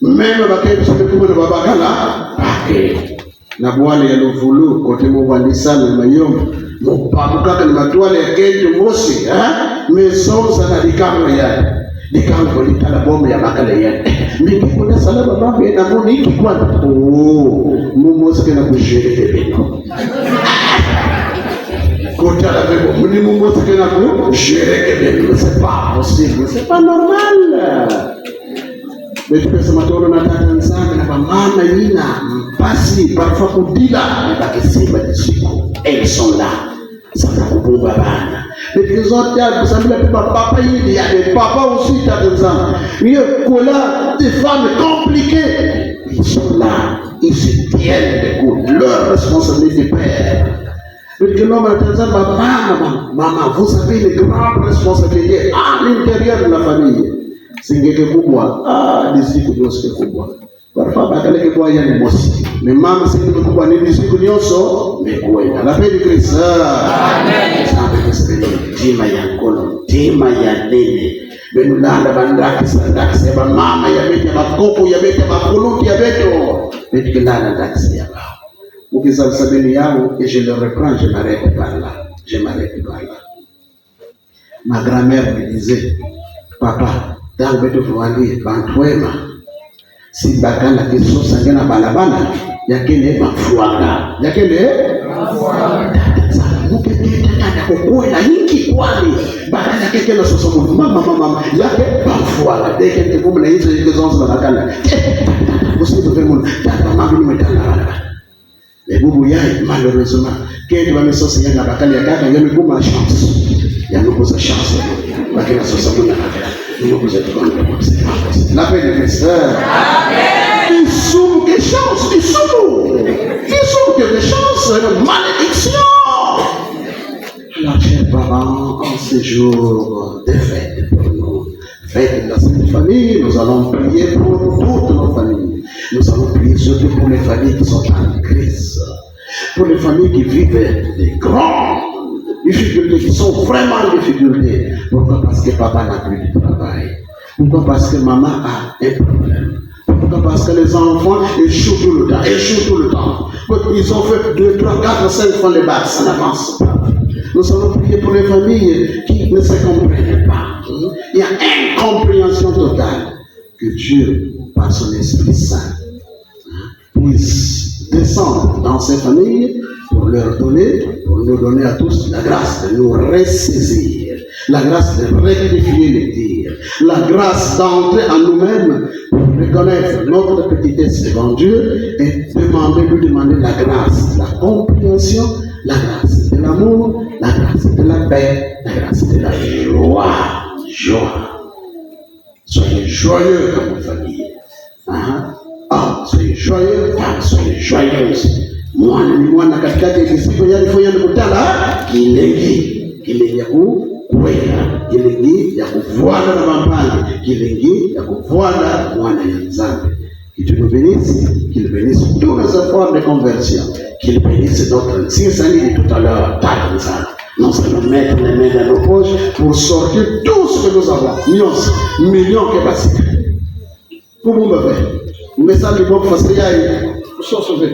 Même bakendo, ça fait comme le babakala, paquet. Na bwale ya luvulu, kote mwanisana na mayombo. Mupapu kaka ni matuale ya kendo mosi, mesonza na dikamwe ya dikamwe litala bombe ya makala ya miki kuna salama mambo ya namuni hiki kwa mumosi kena kushiriki beno kotala bebo muni mumosi kena kushiriki beno. C'est pas possible, c'est pas normal. Betu pesa matoro na tata nzanga na mama yina mpasi parfois kudila bakisiba disiku. Elles sont là. Ça va pour bana. Les prisons terres, vous savez, papa, il y a des papas aussi, tata nzanga. Mieux que là, des femmes compliquées. Ils sont là. Ils se tiennent de coups. Leur responsabilité de père. Mais que l'homme a dit, maman, vous avez une grande responsabilité à l'intérieur de la famille. Singeke kubwa disiku nyose kubwa parfois bakaleke kwa yani mosi mais mama singeke kubwa ni disiku nyonso mekuenda la paix de Christ. Amen. Sabe tima ya kono tima ya nene benulanda bandaki sadaki sema mama ya bete makopo ya bete makuluti ya beto bete lana ndaki ya ba ukizal sabeni yao et je le reprends, je m'arrête par là. Ma grand-mère me disait papa dans beto fuandi bantwema si bakana kiso sangena balabala yakene mafuanga yakene mafuanga muketata kokwe na hiki kwani bakana kekela soso mama yake mafuanga dekete kumla hizo zonzo bakana usiku vemu tata mama ni metana les boubou yai malheureusement que tu vas me sortir na bakali ya kaka yame kuma chance yame kosa chance bakana soso muna nous vous êtes dans la paix de Christ. Amen. Ils sont des chances, ils sont des chances, une malédiction. Alors, chers parents, en ces jours de fête pour nous, fête de la Sainte Famille, nous allons prier pour toutes nos familles. Nous allons prier surtout pour les familles qui sont en crise, pour les familles qui vivent des grandes difficultés, qui sont vraiment en difficulté. Pourquoi? Parce que papa n'a plus de travail. Pourquoi? Parce que maman a un problème. Pourquoi? Parce que les enfants échouent tout le temps. Ils ont fait 2, 3, 4, 5 fois les bacs, ça n'avance pas. Nous allons prier pour les familles qui ne se comprennent pas. Il y a incompréhension totale. que Dieu, par son Esprit Saint, puisse descendre dans ces familles pour leur donner, pour nous donner à tous la grâce de nous ressaisir, la grâce de rectifier les tirs, la grâce d'entrer en nous-mêmes pour reconnaître notre petitesse devant Dieu et lui demander la grâce, la compréhension, la grâce de l'amour, la grâce de la paix, la grâce de la joie. Soyez joyeux comme famille. Soyez joyeux, soyez joyeuses. Mwana katikati ya kisiku yalifanya mkutala kilengi ya kukwea, kilengi ya kufuata na mapande, kilengi ya kufuata mwana ya Nzambe. Qu'il nous bénisse, qu'il bénisse tous nos efforts de conversion, qu'il bénisse notre Sisani de tout à l'heure, nous allons mettre les mains dans nos poches pour sortir tout ce que nous avons. Millions de capacités. Pour vous me faire. Mais ça, les gens font ça.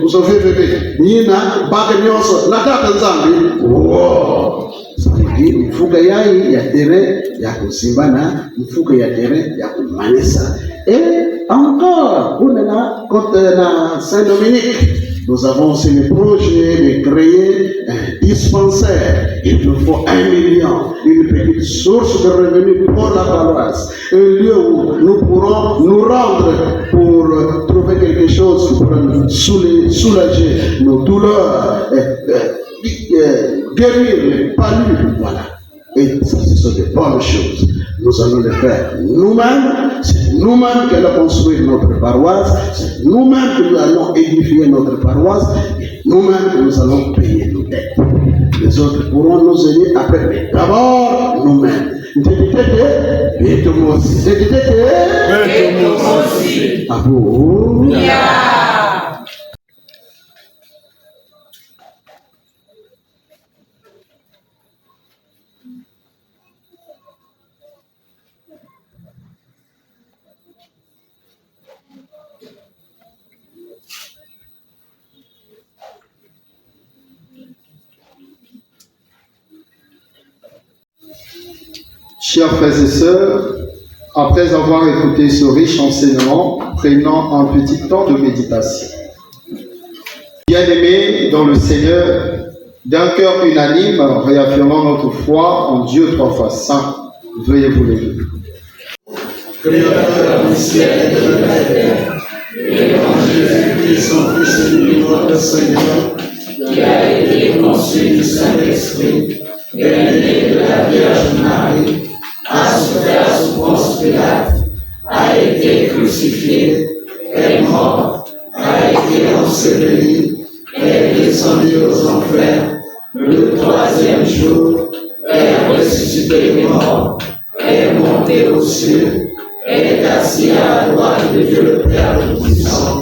Vous sauvez bébé. Nina, bague nyonso, la date Nzambi. Wow! Ça veut dire, mfuka yai ya tere ya kusimbana, mfuka ya tere ya kumanisa. Et encore, on est là, côté la Saint-Dominique. Nous avons aussi le projet de créer un dispensaire. Il nous faut 1 million, une petite source de revenus pour la paroisse. Un lieu où nous pourrons nous rendre pour trouver quelque chose pour soulager nos douleurs, guérir les palus. Voilà. Et ça, ce sont de bonnes choses. Nous allons le faire nous-mêmes. C'est nous-mêmes qui allons construire notre paroisse. C'est nous-mêmes que nous allons édifier notre paroisse. Et nous-mêmes que nous allons payer nos dettes. Les autres pourront nous aider après. Mais d'abord, nous-mêmes. Chers frères et sœurs, après avoir écouté ce riche enseignement, prenons un petit temps de méditation. Bien-aimés dans le Seigneur, d'un cœur unanime, réaffirmons notre foi en Dieu 3 fois saint. Veuillez vous lever. Créateur du ciel et de la terre, et en Jésus-Christ, son Fils unique, notre Seigneur, qui a été conçu du Saint-Esprit, et né de la Vierge Marie, a souffert sous Ponce Pilate, a été crucifié, est mort, a été enseveli, est descendu aux enfers, le 3e jour, est ressuscité des morts, est monté aux cieux, est assis à la droite de Dieu le Père Tout-Puissant.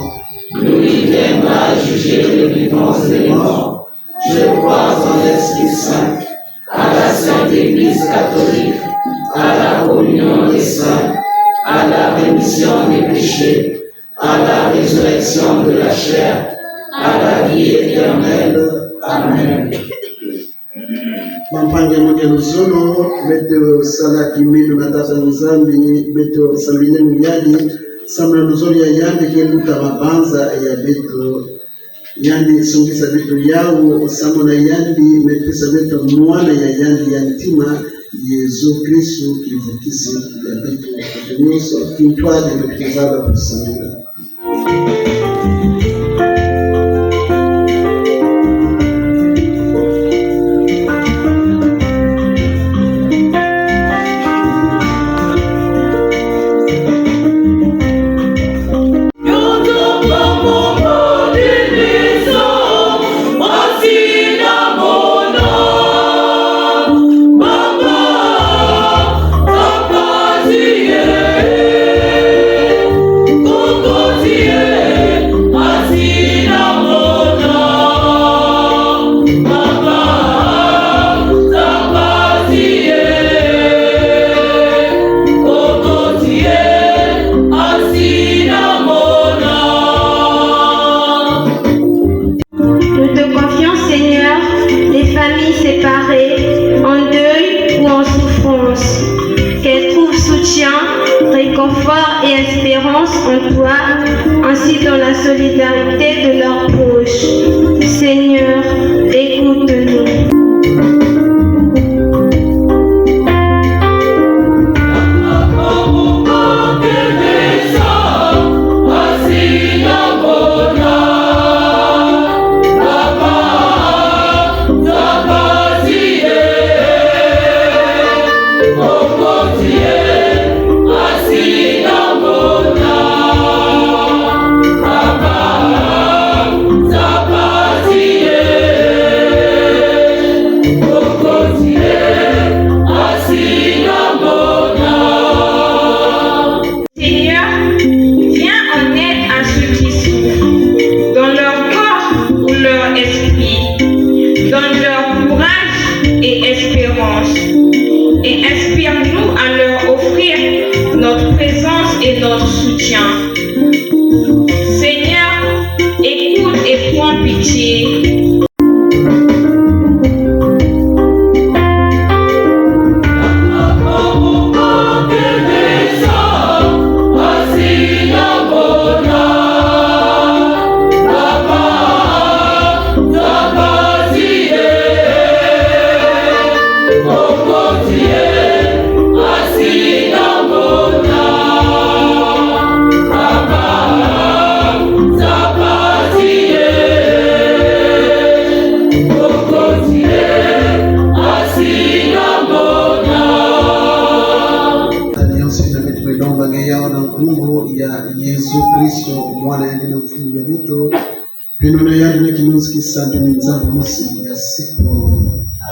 Nous y viendra juger les vivants et les morts. Je crois en l'Esprit Saint, à la Sainte Église catholique, à la communion des saints, à la rémission des péchés, à la résurrection de la chair, à la vie éternelle. Amen. Mampange Mokeluzono, Beto Salaki Milu Natasa Nzambi, Beto Sambine Muyadi, Samra Luzori ya Yandi Keluta Mabanza ya Beto Yandi Sungisa Beto Yao, Samona Yandi, Metesa Beto Mwana ya Yandi Yantima, Yesu Kristu Kivukisi ya Beto Nyoso, Kintwade Mekizada Kusamira. Séparées, en deuil ou en souffrance, qu'elles trouvent soutien, réconfort confort et espérance en toi, ainsi dans la solidarité de leurs proches. Seigneur, écoute-nous.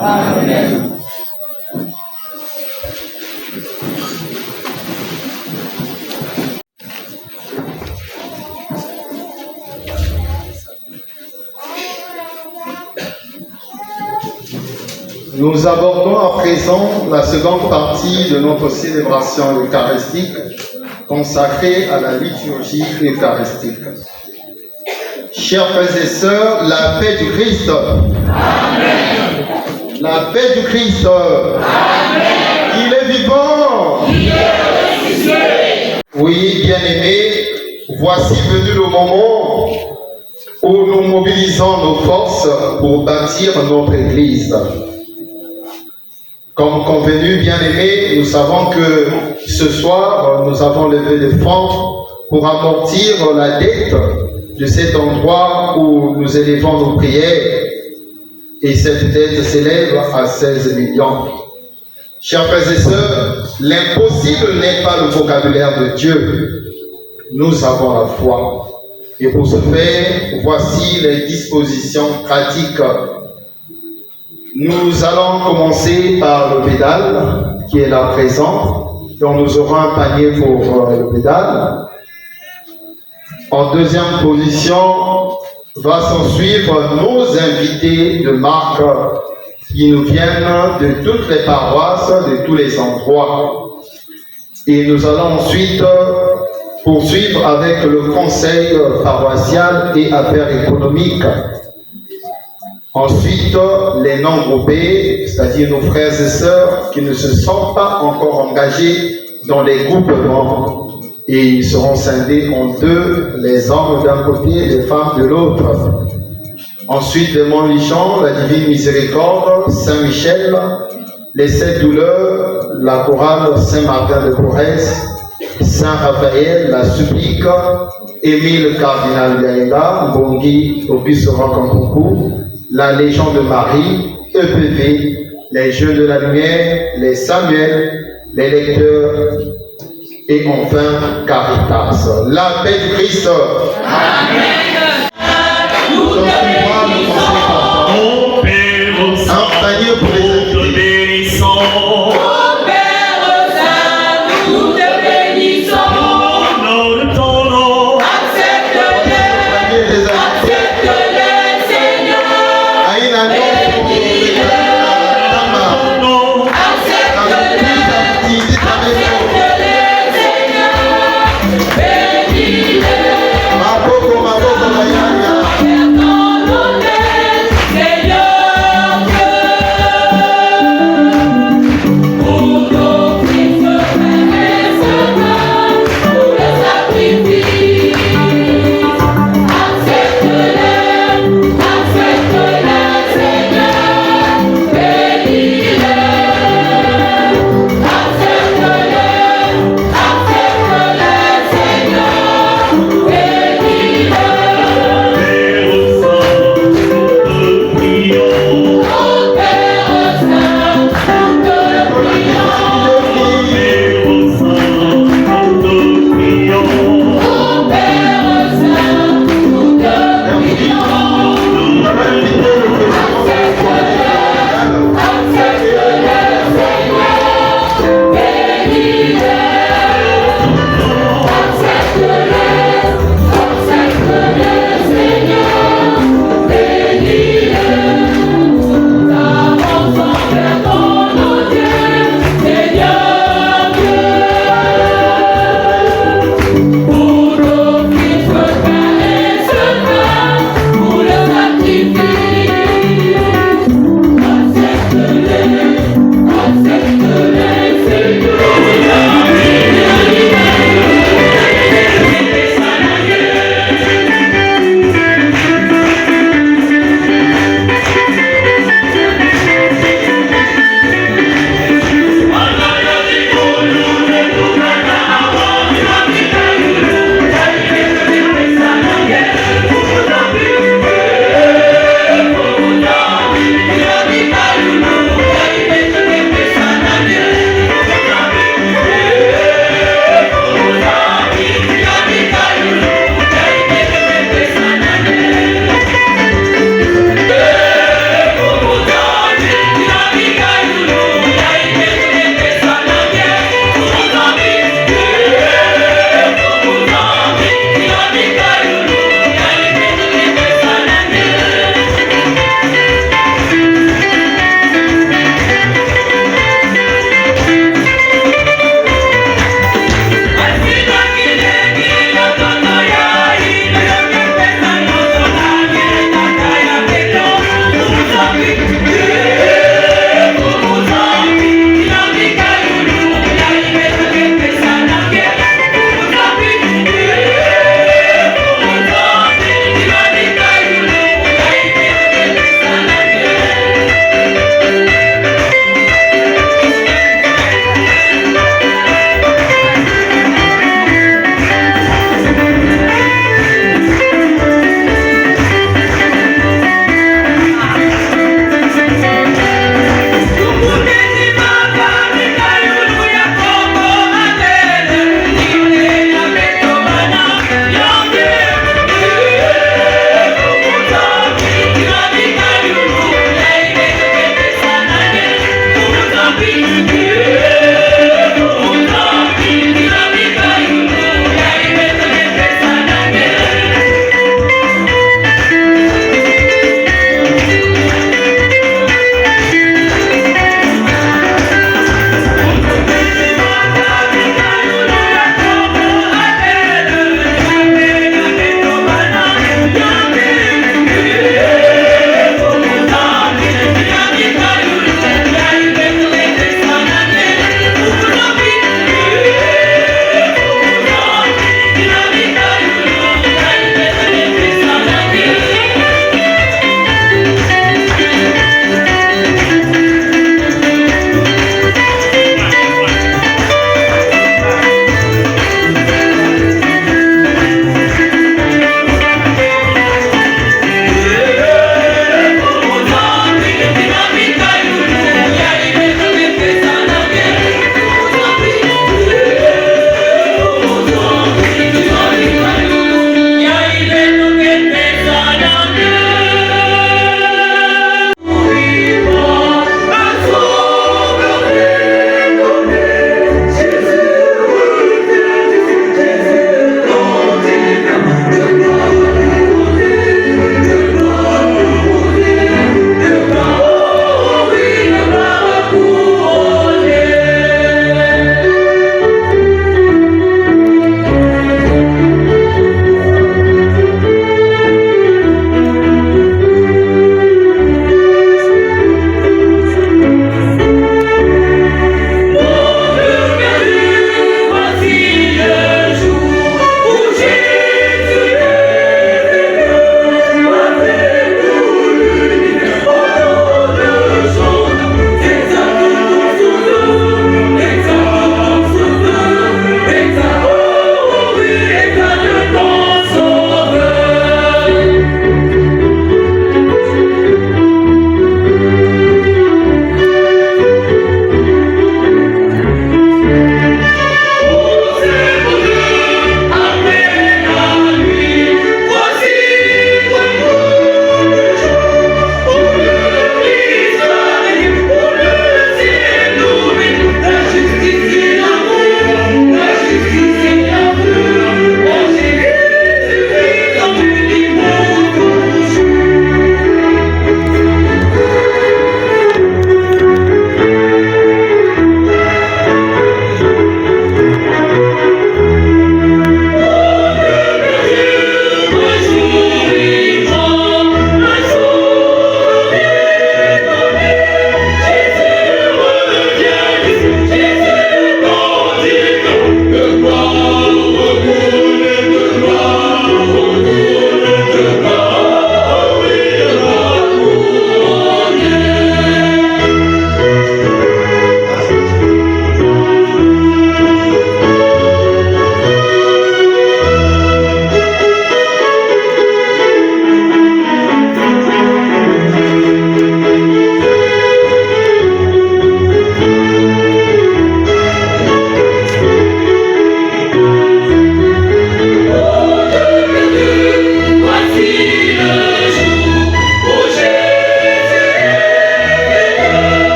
Amen. Nous abordons à présent la seconde partie de notre célébration eucharistique consacrée à la liturgie eucharistique. Chers frères et sœurs, la paix du Christ. Amen. La paix du Christ. Amen. Il est vivant. Il est ressuscité. Oui, bien-aimés, voici venu le moment où nous mobilisons nos forces pour bâtir notre Église. Comme convenu, bien-aimés, nous savons que ce soir, nous avons levé des fonds pour amortir la dette de cet endroit où nous élevons nos prières. Et cette dette s'élève à 16 millions. Chers frères et sœurs, l'impossible n'est pas le vocabulaire de Dieu. Nous avons la foi. Et pour ce faire, voici les dispositions pratiques. Nous allons commencer par le pédale, qui est là présent. Donc nous aurons un panier pour le pédale. En deuxième position, va s'en suivre nos invités de marque qui nous viennent de toutes les paroisses, de tous les endroits. Et nous allons ensuite poursuivre avec le conseil paroissial et affaires économiques. Ensuite, les non-groupés, c'est-à-dire nos frères et sœurs qui ne se sont pas encore engagés dans les groupements. Et ils seront scindés en deux, les hommes d'un côté, les femmes de l'autre. Ensuite, les Montlichons, la Divine Miséricorde, Saint-Michel, les Sept Douleurs, la chorale Saint-Martin de Corrèze, Saint-Raphaël, la Supplique, Émile Cardinal Gaïda, Bongi, Auguste Rocanconcou, la Légion de Marie, EPV, les Jeux de la Lumière, les Samuel, les Lecteurs, et enfin Caritas. La paix du Christ. Amen. Nous te bénissons. Un panier pour les invités. Mon Père Saint, nous te bénissons. Au nom de ton nom. Accepte-les, Seigneur. Bénis-les. Accepte-les.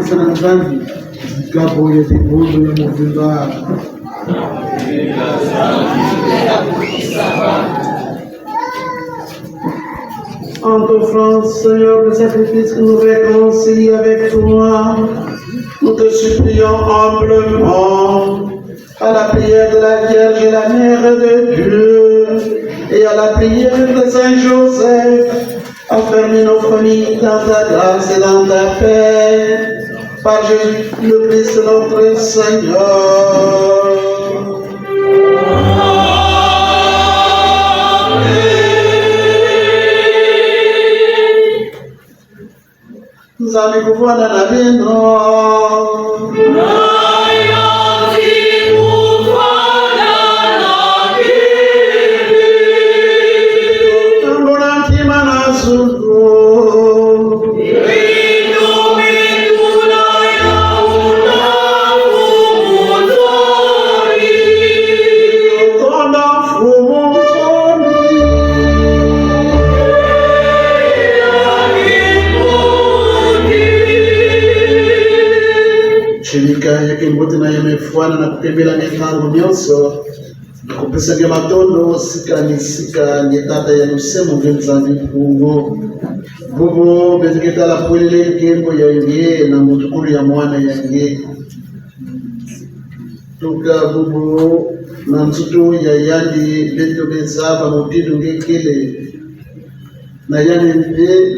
kufa na dhambi, zikapo ya vipondo ya muvimba. En t'offrant, Seigneur, le sacrifice qui nous réconcilie avec toi, nous te supplions humblement, à la prière de la Vierge et la Mère de Dieu, et à la prière de Saint Joseph, affermis nos familles dans ta grâce et dans ta paix, par Jésus le Christ notre Seigneur. Nzambi kuvana na bino. Shirika yake mbote na yamefuana na kukembela mihango myoso na kupesa matondo sika ni tata ya nusemu ngenzambi kungo bubu beziketa la pwele kembo ya nge na mutukuru ya mwana ya nge tuka bubu na nsutu ya yandi beto bezaba mutidu ngekele na yandi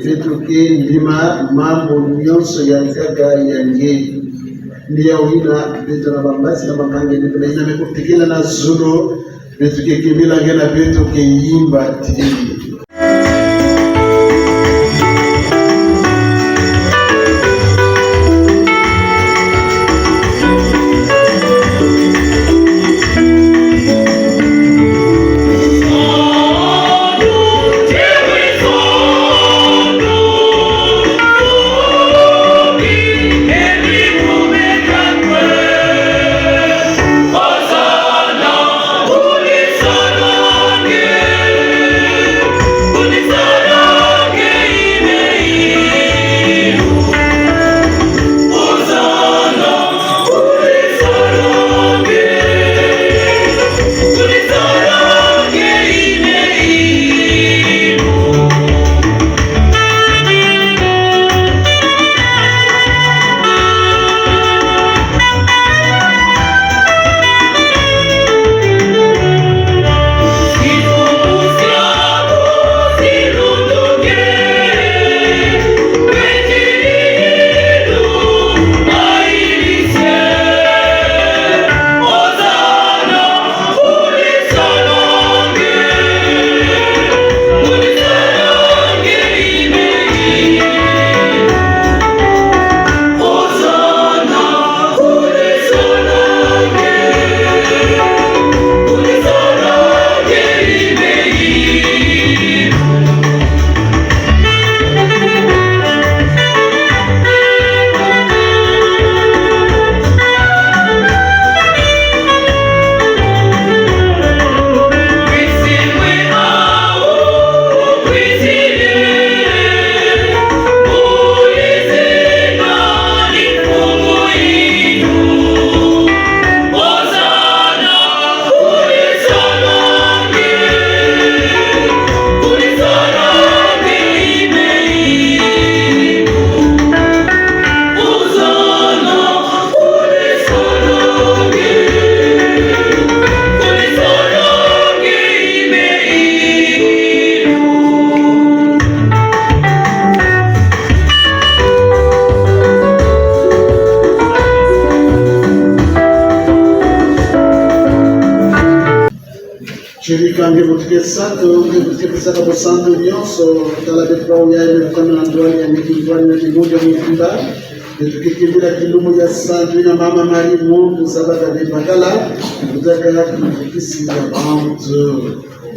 beto ke ndima mambo nyonso ya kaka ya nge ndiyo hina beto na bambasi na makange beto na ina mekutikila na zulu beto ke kibila ngena beto ke yimba tili. Shirika ngevutike santo ngevutike saka bo santo nyonso kala betwa ya ile kama na ndwani ya mikindwani na kimoja mkimba tukikimbila kilumu ya santo na mama Mari Mungu sabaka de bakala tutaka kukisi ya bantu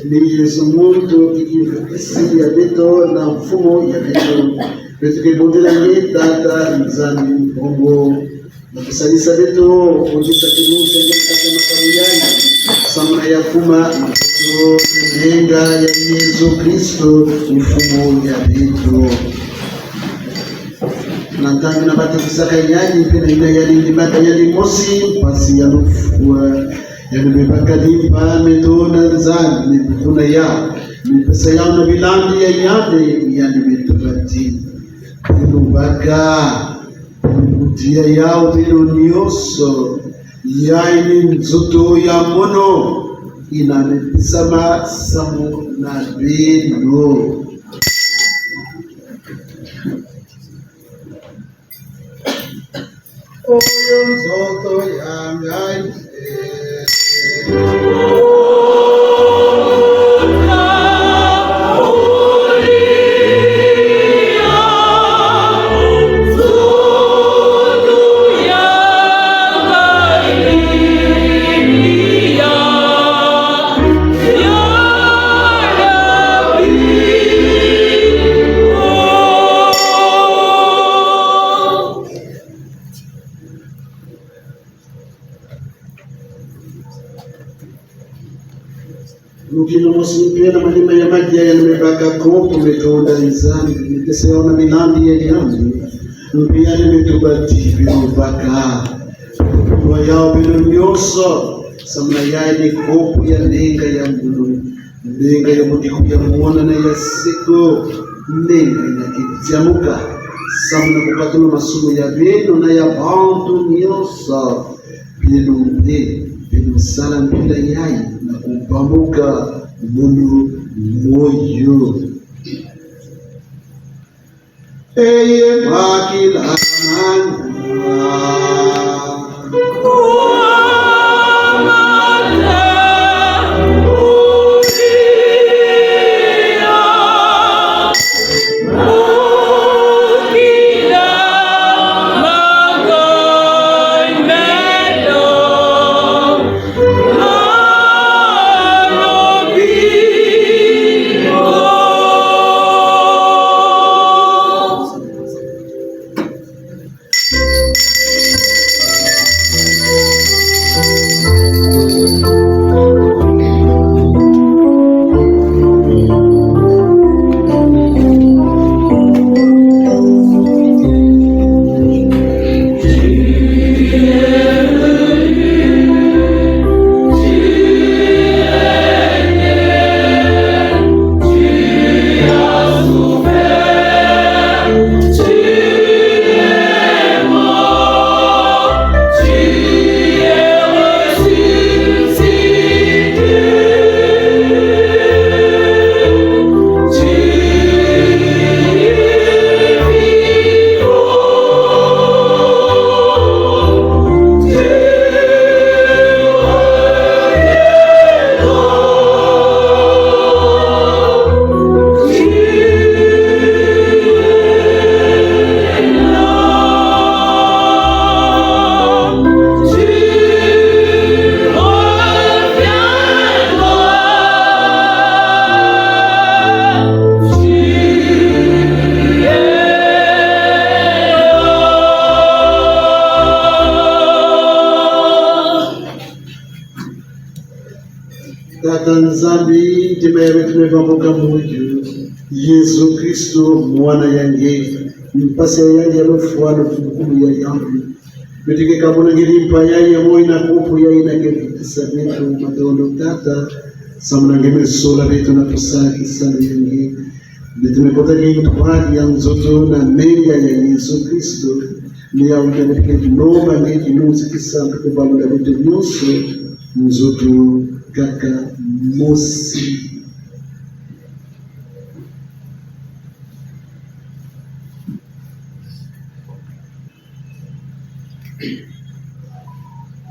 ni Yesu Mungu kikisi ya beto na mfumo ya beto tukibondela ni tata nzambi bongo na kusalisa beto kujisa kimungu ya makariani samna ya kuma nenga ya Yesu Kristo mfumo ya vitu nantangi na batikisaka yani pena ina yani libaka yani mosi pasi ya lufua yani bebaka limpa metona nzani mipuna ya mipesa yao na bilandi ya yade yani mitubati lubaka kutia yao vino nioso yaini nzuto ya mono inamepisama samu na vino oyo nzoto yangai Mukinomosimpiana malima ya maji yalimebaka kopo mekaunda nzani niteseona milambi ya yambi mpiani mitubati vinubaka kwa yao vinunyoso samna yaini kopo ya nenga ya mbulu nenga ya mudiku ya muona na ya siku nenga ya kitiamuka samna kukatulu masumu ya vino na ya bantu nyoso vinumbe vinusala mpila yai na kupamuka munu moyo eye makila Nzambi timere tumevambuka moyo Yesu Kristo mwana yange mpase yange yalufuano tukulu ya yangu betike kabona ngilimpa yaye moyo na kupu yaye na kisa betu matondo tata samuna ngeme sola betu na tusaki sana yange betumepota kingi tupadi ya nzoto na menga ya Yesu Kristo ni ya ungebetike noma ngeki nuzi kisa kubalula betu nyoso nzoto kaka mosi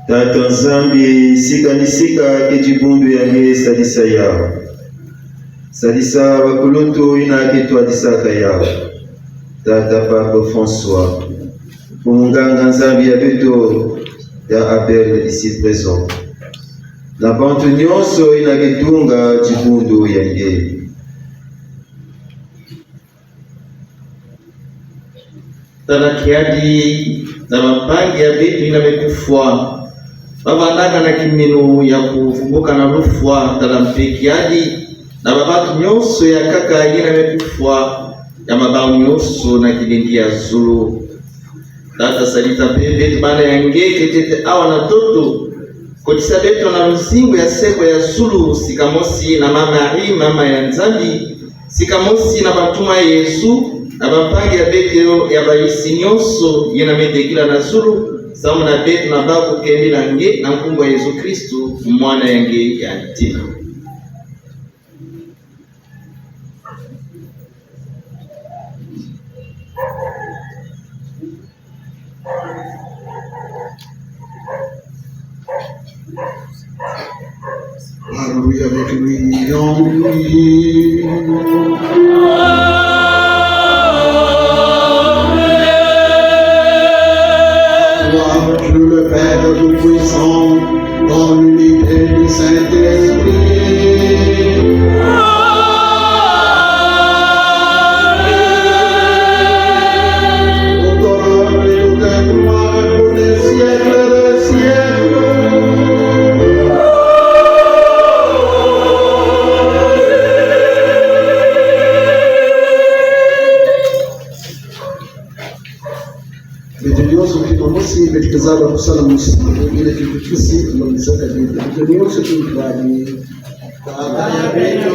Tata Nzambi sika ni sika kejibundu yange sadisa yao sadisa bakulutu ina ketwa disaka yao Tata Papa François Munganga Nzambi ya beto ya Abel ici présent na bantu nyonso ina ketunga jibundu yange Tanakiadi na mapangi ya vitu inamekufwa babandaga na kiminu ya kuvumbuka na rufwa talampikiadi na babatu nyonso ya kaka inamekufwa ya mabao nyonso na kilindi ya zulu Tata salita pepe bana yange ketete awa na toto kotisa beto na lusingo ya seko ya Zulu sikamosi na mama Marie mama ya Nzambi sikamosi na batuma Yesu na bapangi ya beto ya baisi nyonso yena medekila na Zulu samu na beto na bako kende na nge na mkumbo Yesu Kristu mwana yange ya ntima. Alléluia avec lui en lui. Gloire à Dieu le Père Tout-Puissant, dans l'unité du Saint-Esprit. Betukizaba kusala musimu ile kipikisi tunanisaka vitu ndio tukubali baba ya beto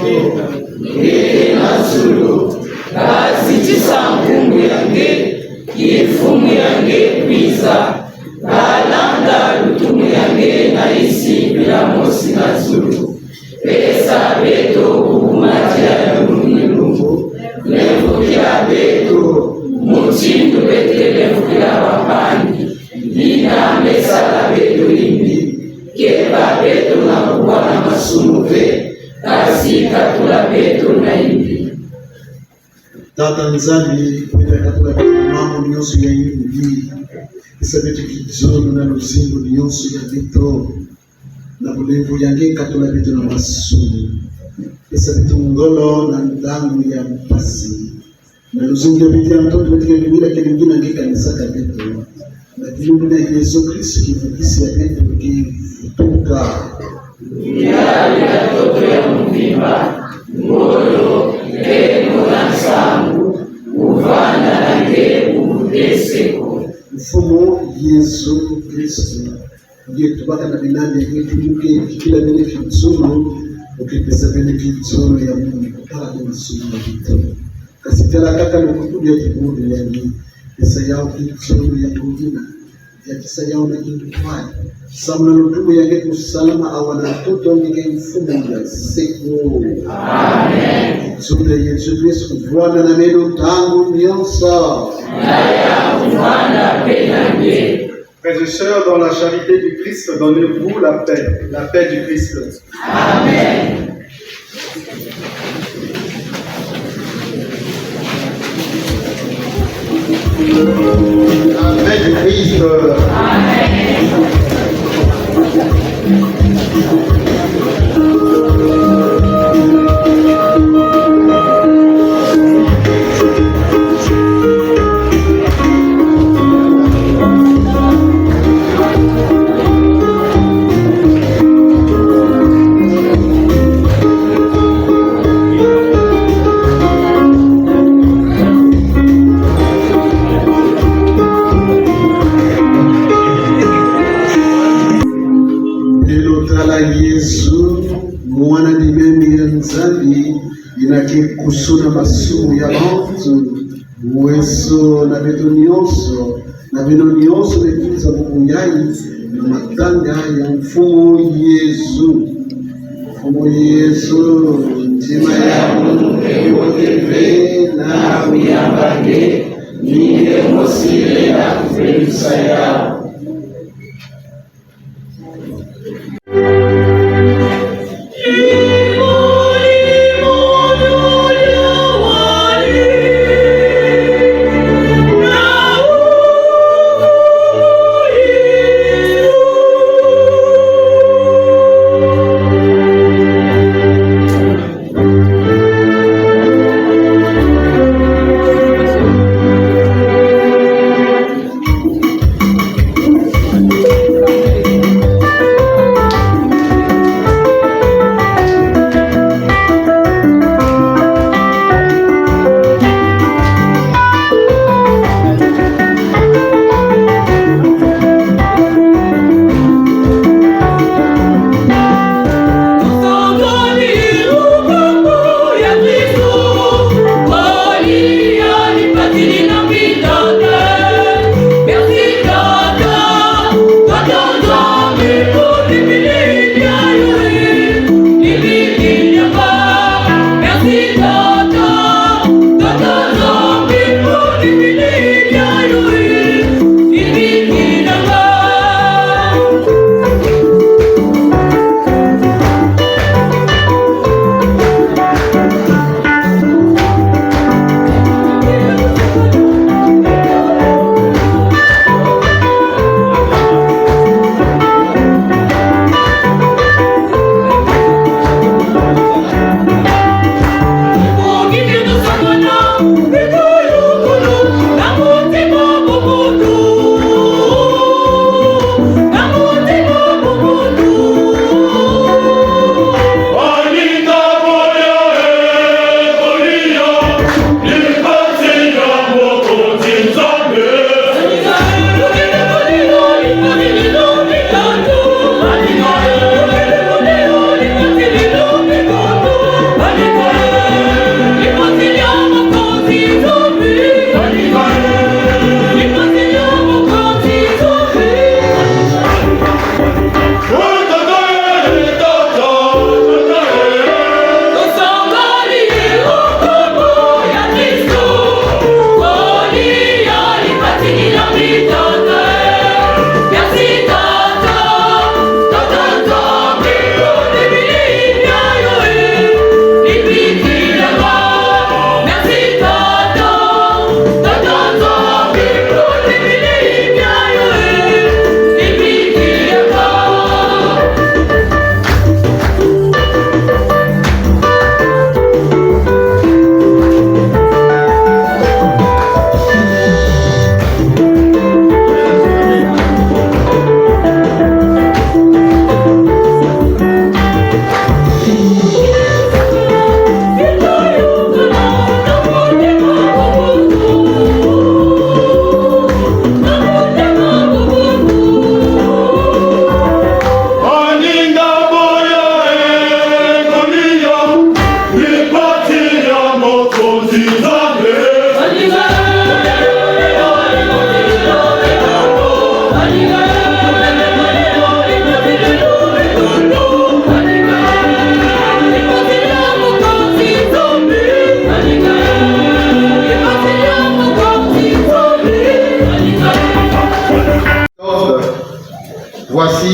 na Zulu basi chisangungu yange ifumu yange kwiza balanda lutumu yange na isi bila mosi na Zulu pesa beto kumatia ya lungu levo ya beto muchindu betele vukila wapani Nina mesala beto limbi, keba beto na kuwana masumuve, kasi katula beto na imbi. Tata Nzambi, kwenda katika mambo nyonso ya imbi, isa beto kizono na lusingo nyonso ya beto, na bulevu yange katula beto na masumu, isa beto ngolo na ndangu ya mpasi, na lusingo ya beto ya mtoto beto ya bibila kelingina nge kanisaka beto. Lakini na Yesu Kristo kifundisi ya beto kifutuka ya toto ya mvimba ngolo eno na sangu uvana na ngebu deseko mfumo Yesu Kristo ndiye tubaka na binadamu yetuke kila nene kitsono ukipesa bene kitsono ya Mungu para ni masumu ya vitu kasitela kaka lokutudia kibudu ya ni pesa yao kitsono ya kujina ya kisa yao na kintukwani samna lutumu yake kusalama awana toto ngeke mfumo ya siku. Amen. Zule Yesu Kristo kufuana na neno tangu nyonso na ya kufuana penange. Frères et sœurs, dans la charité du Christ, donnez-vous la paix du Christ. Amen. La paix du Christ. Amen. kusuna masumu ya bantu uweso na beto nyonso na bino nyonso betuza mukuyai matanga ya mfumo Yesu ntima ya Mungu ewotepe na uyambange ninde mosile na kufelusa yao.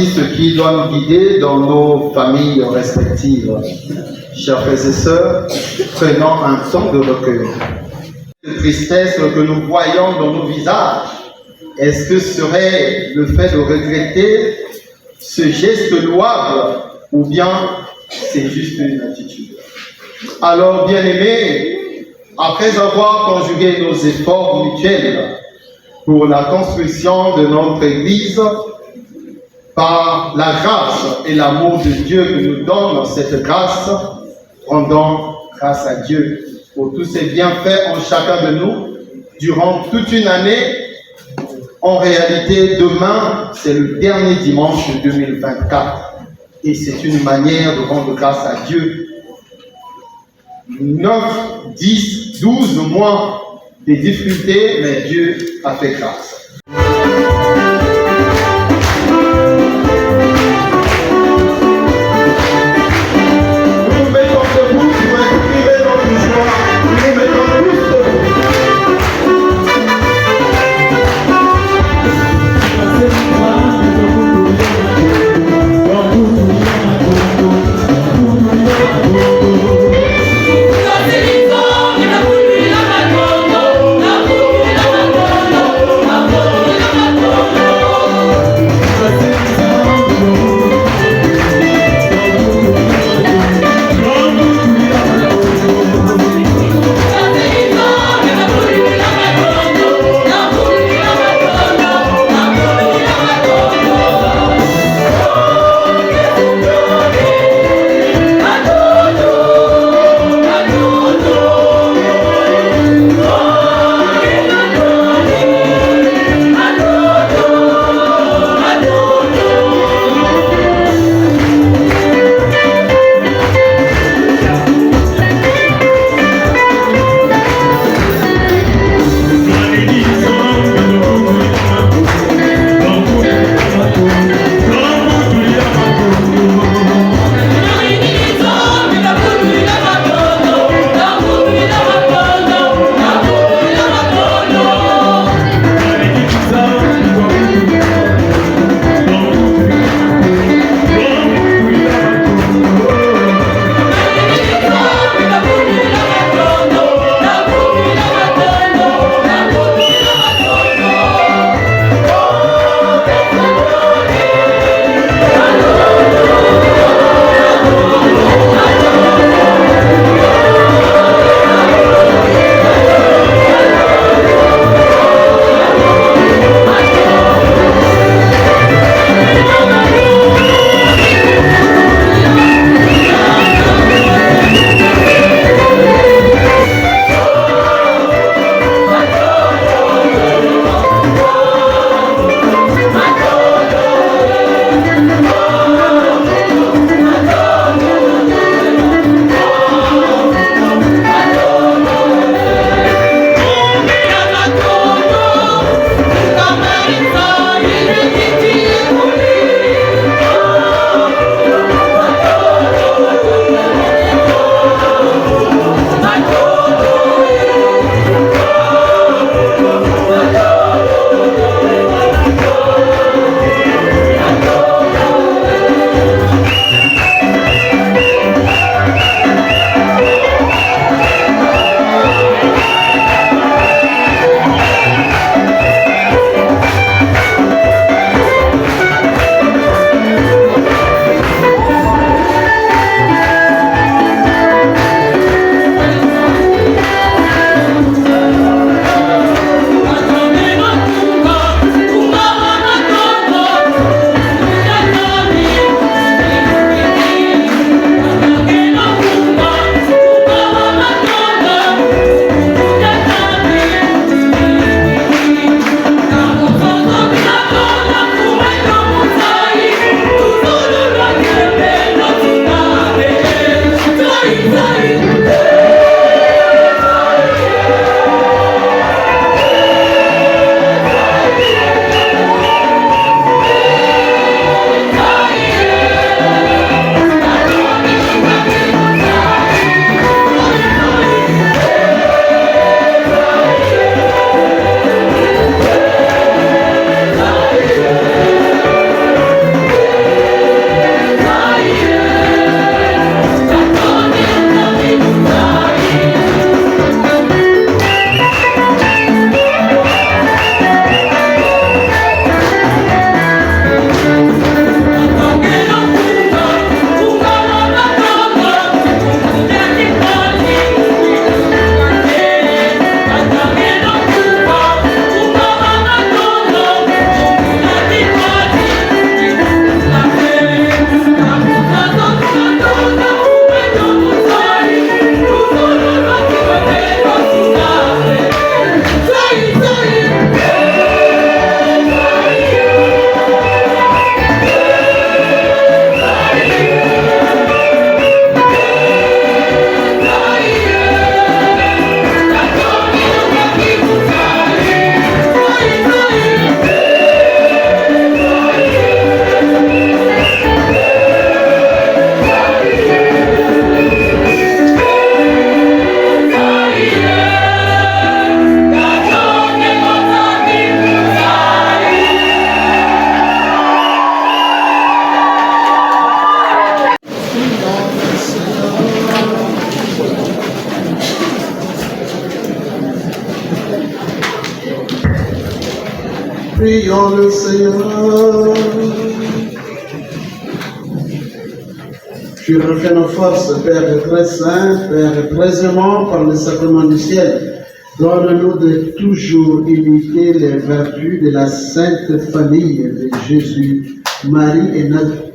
aussi ce qui doit nous guider dans nos familles respectives. Chers frères et sœurs, prenons un temps de recueil. La tristesse que nous voyons dans nos visages, est-ce que ce serait le fait de regretter ce geste louable ou bien c'est juste une attitude? Alors, bien-aimés, après avoir conjugué nos efforts mutuels pour la construction de notre Église, par la grâce et l'amour de Dieu que nous donne cette grâce, rendons grâce à Dieu pour tous ses bienfaits en chacun de nous durant toute une année. En réalité, demain, c'est le dernier dimanche de 2024 et c'est une manière de rendre grâce à Dieu. 9, 10, 12 mois de difficultés, mais Dieu a fait grâce. Thank you. Prions le Seigneur. Tu refais nos forces, Père très saint, Père très aimant par le sacrement du ciel. Donne-nous de toujours imiter les vertus de la sainte famille de Jésus, Marie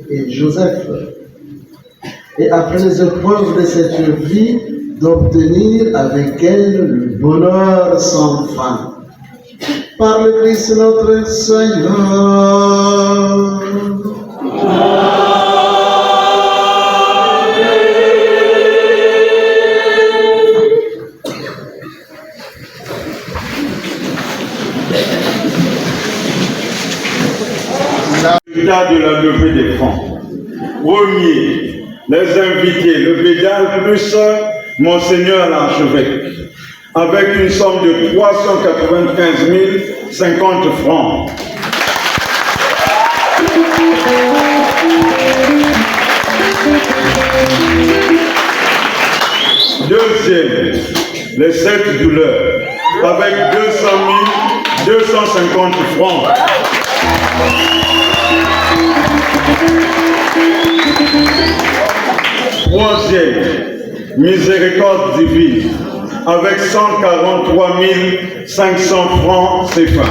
et Joseph. Et après les épreuves de cette vie, d'obtenir avec elle le bonheur sans fin. Par le Christ notre Seigneur. De la levée des fonds. Premier, les invités, le pédale plus Monseigneur l'archevêque, avec une somme de 395 050 francs. Deuxième, les 7 douleurs, avec 250 francs. Troisième, miséricorde divine, avec 143 500 francs CFA.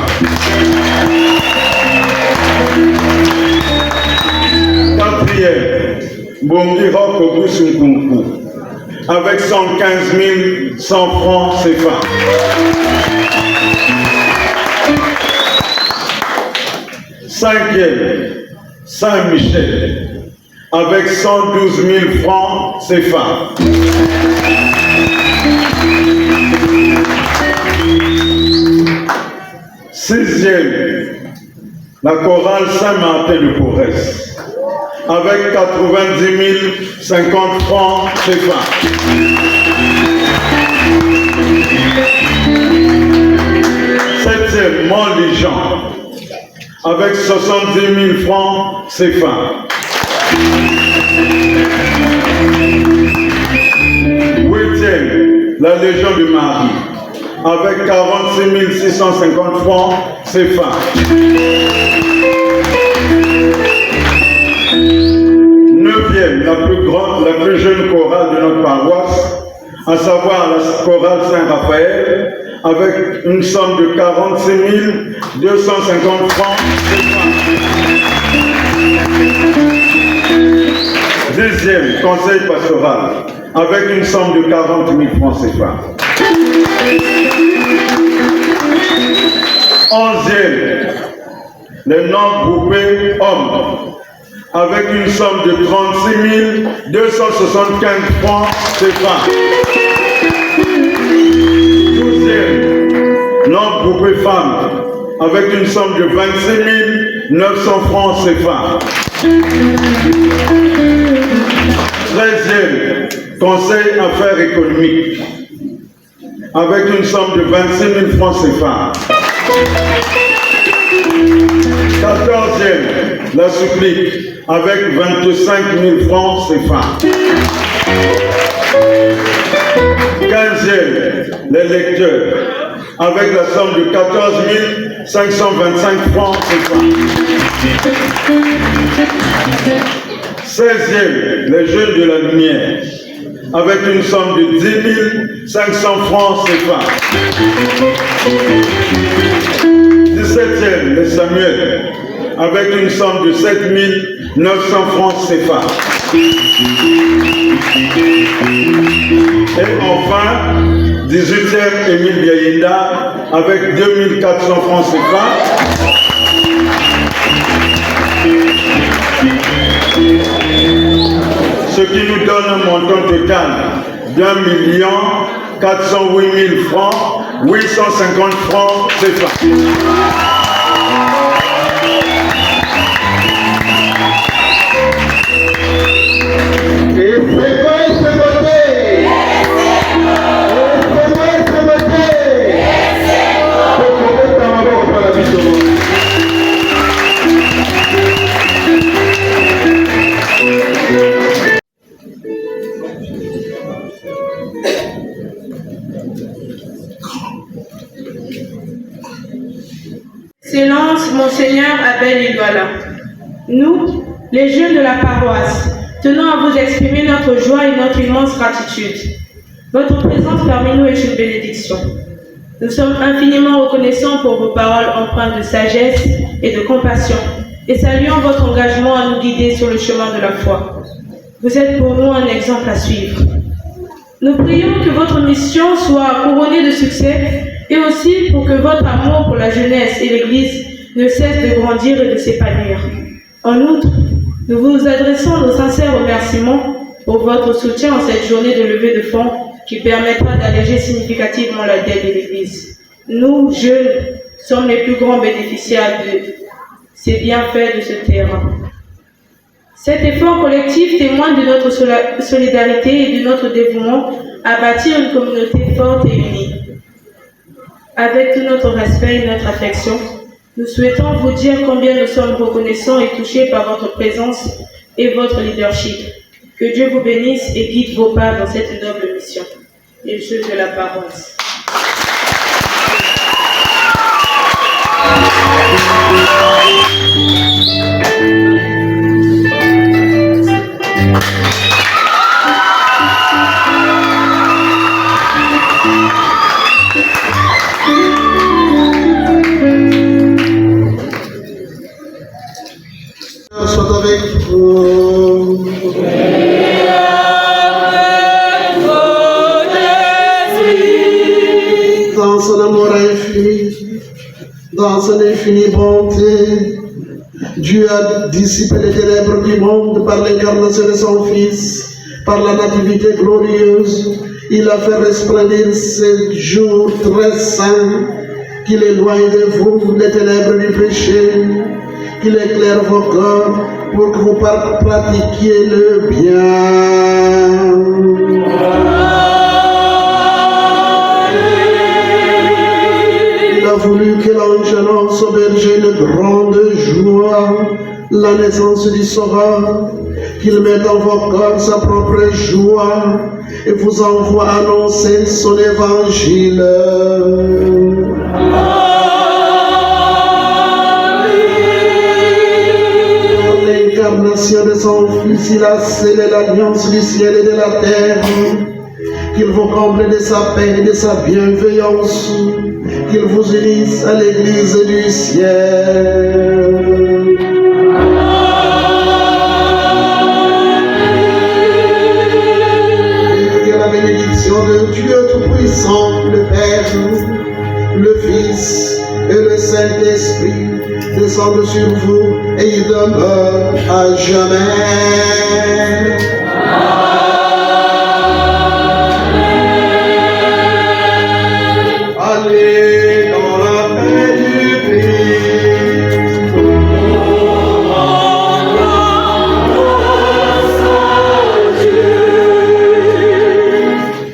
Quatrième, Bongi Rock Ogusunkunku, avec 115 100 francs CFA. Cinquième, Saint-Michel, avec 112 000 francs CFA. Sixième, la chorale Saint-Martin de Porès, avec 90 050 francs CFA. Septième, Mont-les-Jean, avec 70 000 francs CFA. Huitième, la Légion de Marie, avec 46 650 francs CFA. Neuvième, la plus jeune chorale de notre paroisse, à savoir la chorale Saint-Raphaël, avec une somme de 46 250 francs CFA. Deuxième, conseil pastoral, avec une somme de 40 000 francs CFA. Onzième, les non-groupés hommes, avec une somme de 36 275 francs CFA. Douzième, non-groupés femmes, avec une somme de 26 900 francs CFA. 13e, conseil affaires économiques, avec une somme de 26 000 francs CFA. 14e, la supplique, avec 25 000 francs CFA. 15e, les lecteurs, avec la somme de 14 525 francs CFA. 16e, les jeunes de la lumière, avec une somme de 10 500 francs CFA. 17e, les Samuel, avec une somme de 7 900 francs CFA. Et enfin, 18e, Émile Biayenda, avec 2400 francs CFA. Ce qui nous donne un montant total d'1 408 000 francs, 850 francs CFA. Monseigneur Abel Ilwala. Nous, les jeunes de la paroisse, tenons à vous exprimer notre joie et notre immense gratitude. Votre présence parmi nous est une bénédiction. Nous sommes infiniment reconnaissants pour vos paroles empreintes de sagesse et de compassion, et saluons votre engagement à nous guider sur le chemin de la foi. Vous êtes pour nous un exemple à suivre. Nous prions que votre mission soit couronnée de succès et aussi pour que votre amour pour la jeunesse et l'Église ne cesse de grandir et de s'épanouir. En outre, nous vous adressons nos sincères remerciements pour votre soutien en cette journée de levée de fonds qui permettra d'alléger significativement la dette de l'Église. Nous, jeunes, sommes les plus grands bénéficiaires de ces bienfaits de ce terrain. Cet effort collectif témoigne de notre solidarité et de notre dévouement à bâtir une communauté forte et unie. Avec tout notre respect et notre affection, nous souhaitons vous dire combien nous sommes reconnaissants et touchés par votre présence et votre leadership. Que Dieu vous bénisse et guide vos pas dans cette noble mission. Les jeunes de la paroisse. Soit avec vous. Dans son amour infini, dans son infinie bonté, Dieu a dissipé les ténèbres du monde par l'incarnation de son Fils, par la nativité glorieuse. Il a fait resplendir ce jour très saint, qu'il éloigne de vous les ténèbres du péché, qu'il éclaire vos corps pour que vous pratiquiez le bien. Il a voulu que l'ange annonce au berger une grande joie, la naissance du Sauveur, qu'il mette en vos corps sa propre joie et vous envoie annoncer son évangile. L'incarnation de son Fils, il a scellé l'alliance du ciel et de la terre. Qu'il vous comble de sa paix et de sa bienveillance, qu'il vous unisse à l'Église du ciel. Et que la bénédiction de Dieu Tout-Puissant, le Père, le Fils et le Saint-Esprit descendent sur vous et y demeurent à jamais. Allez dans la paix du Christ.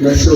Merci au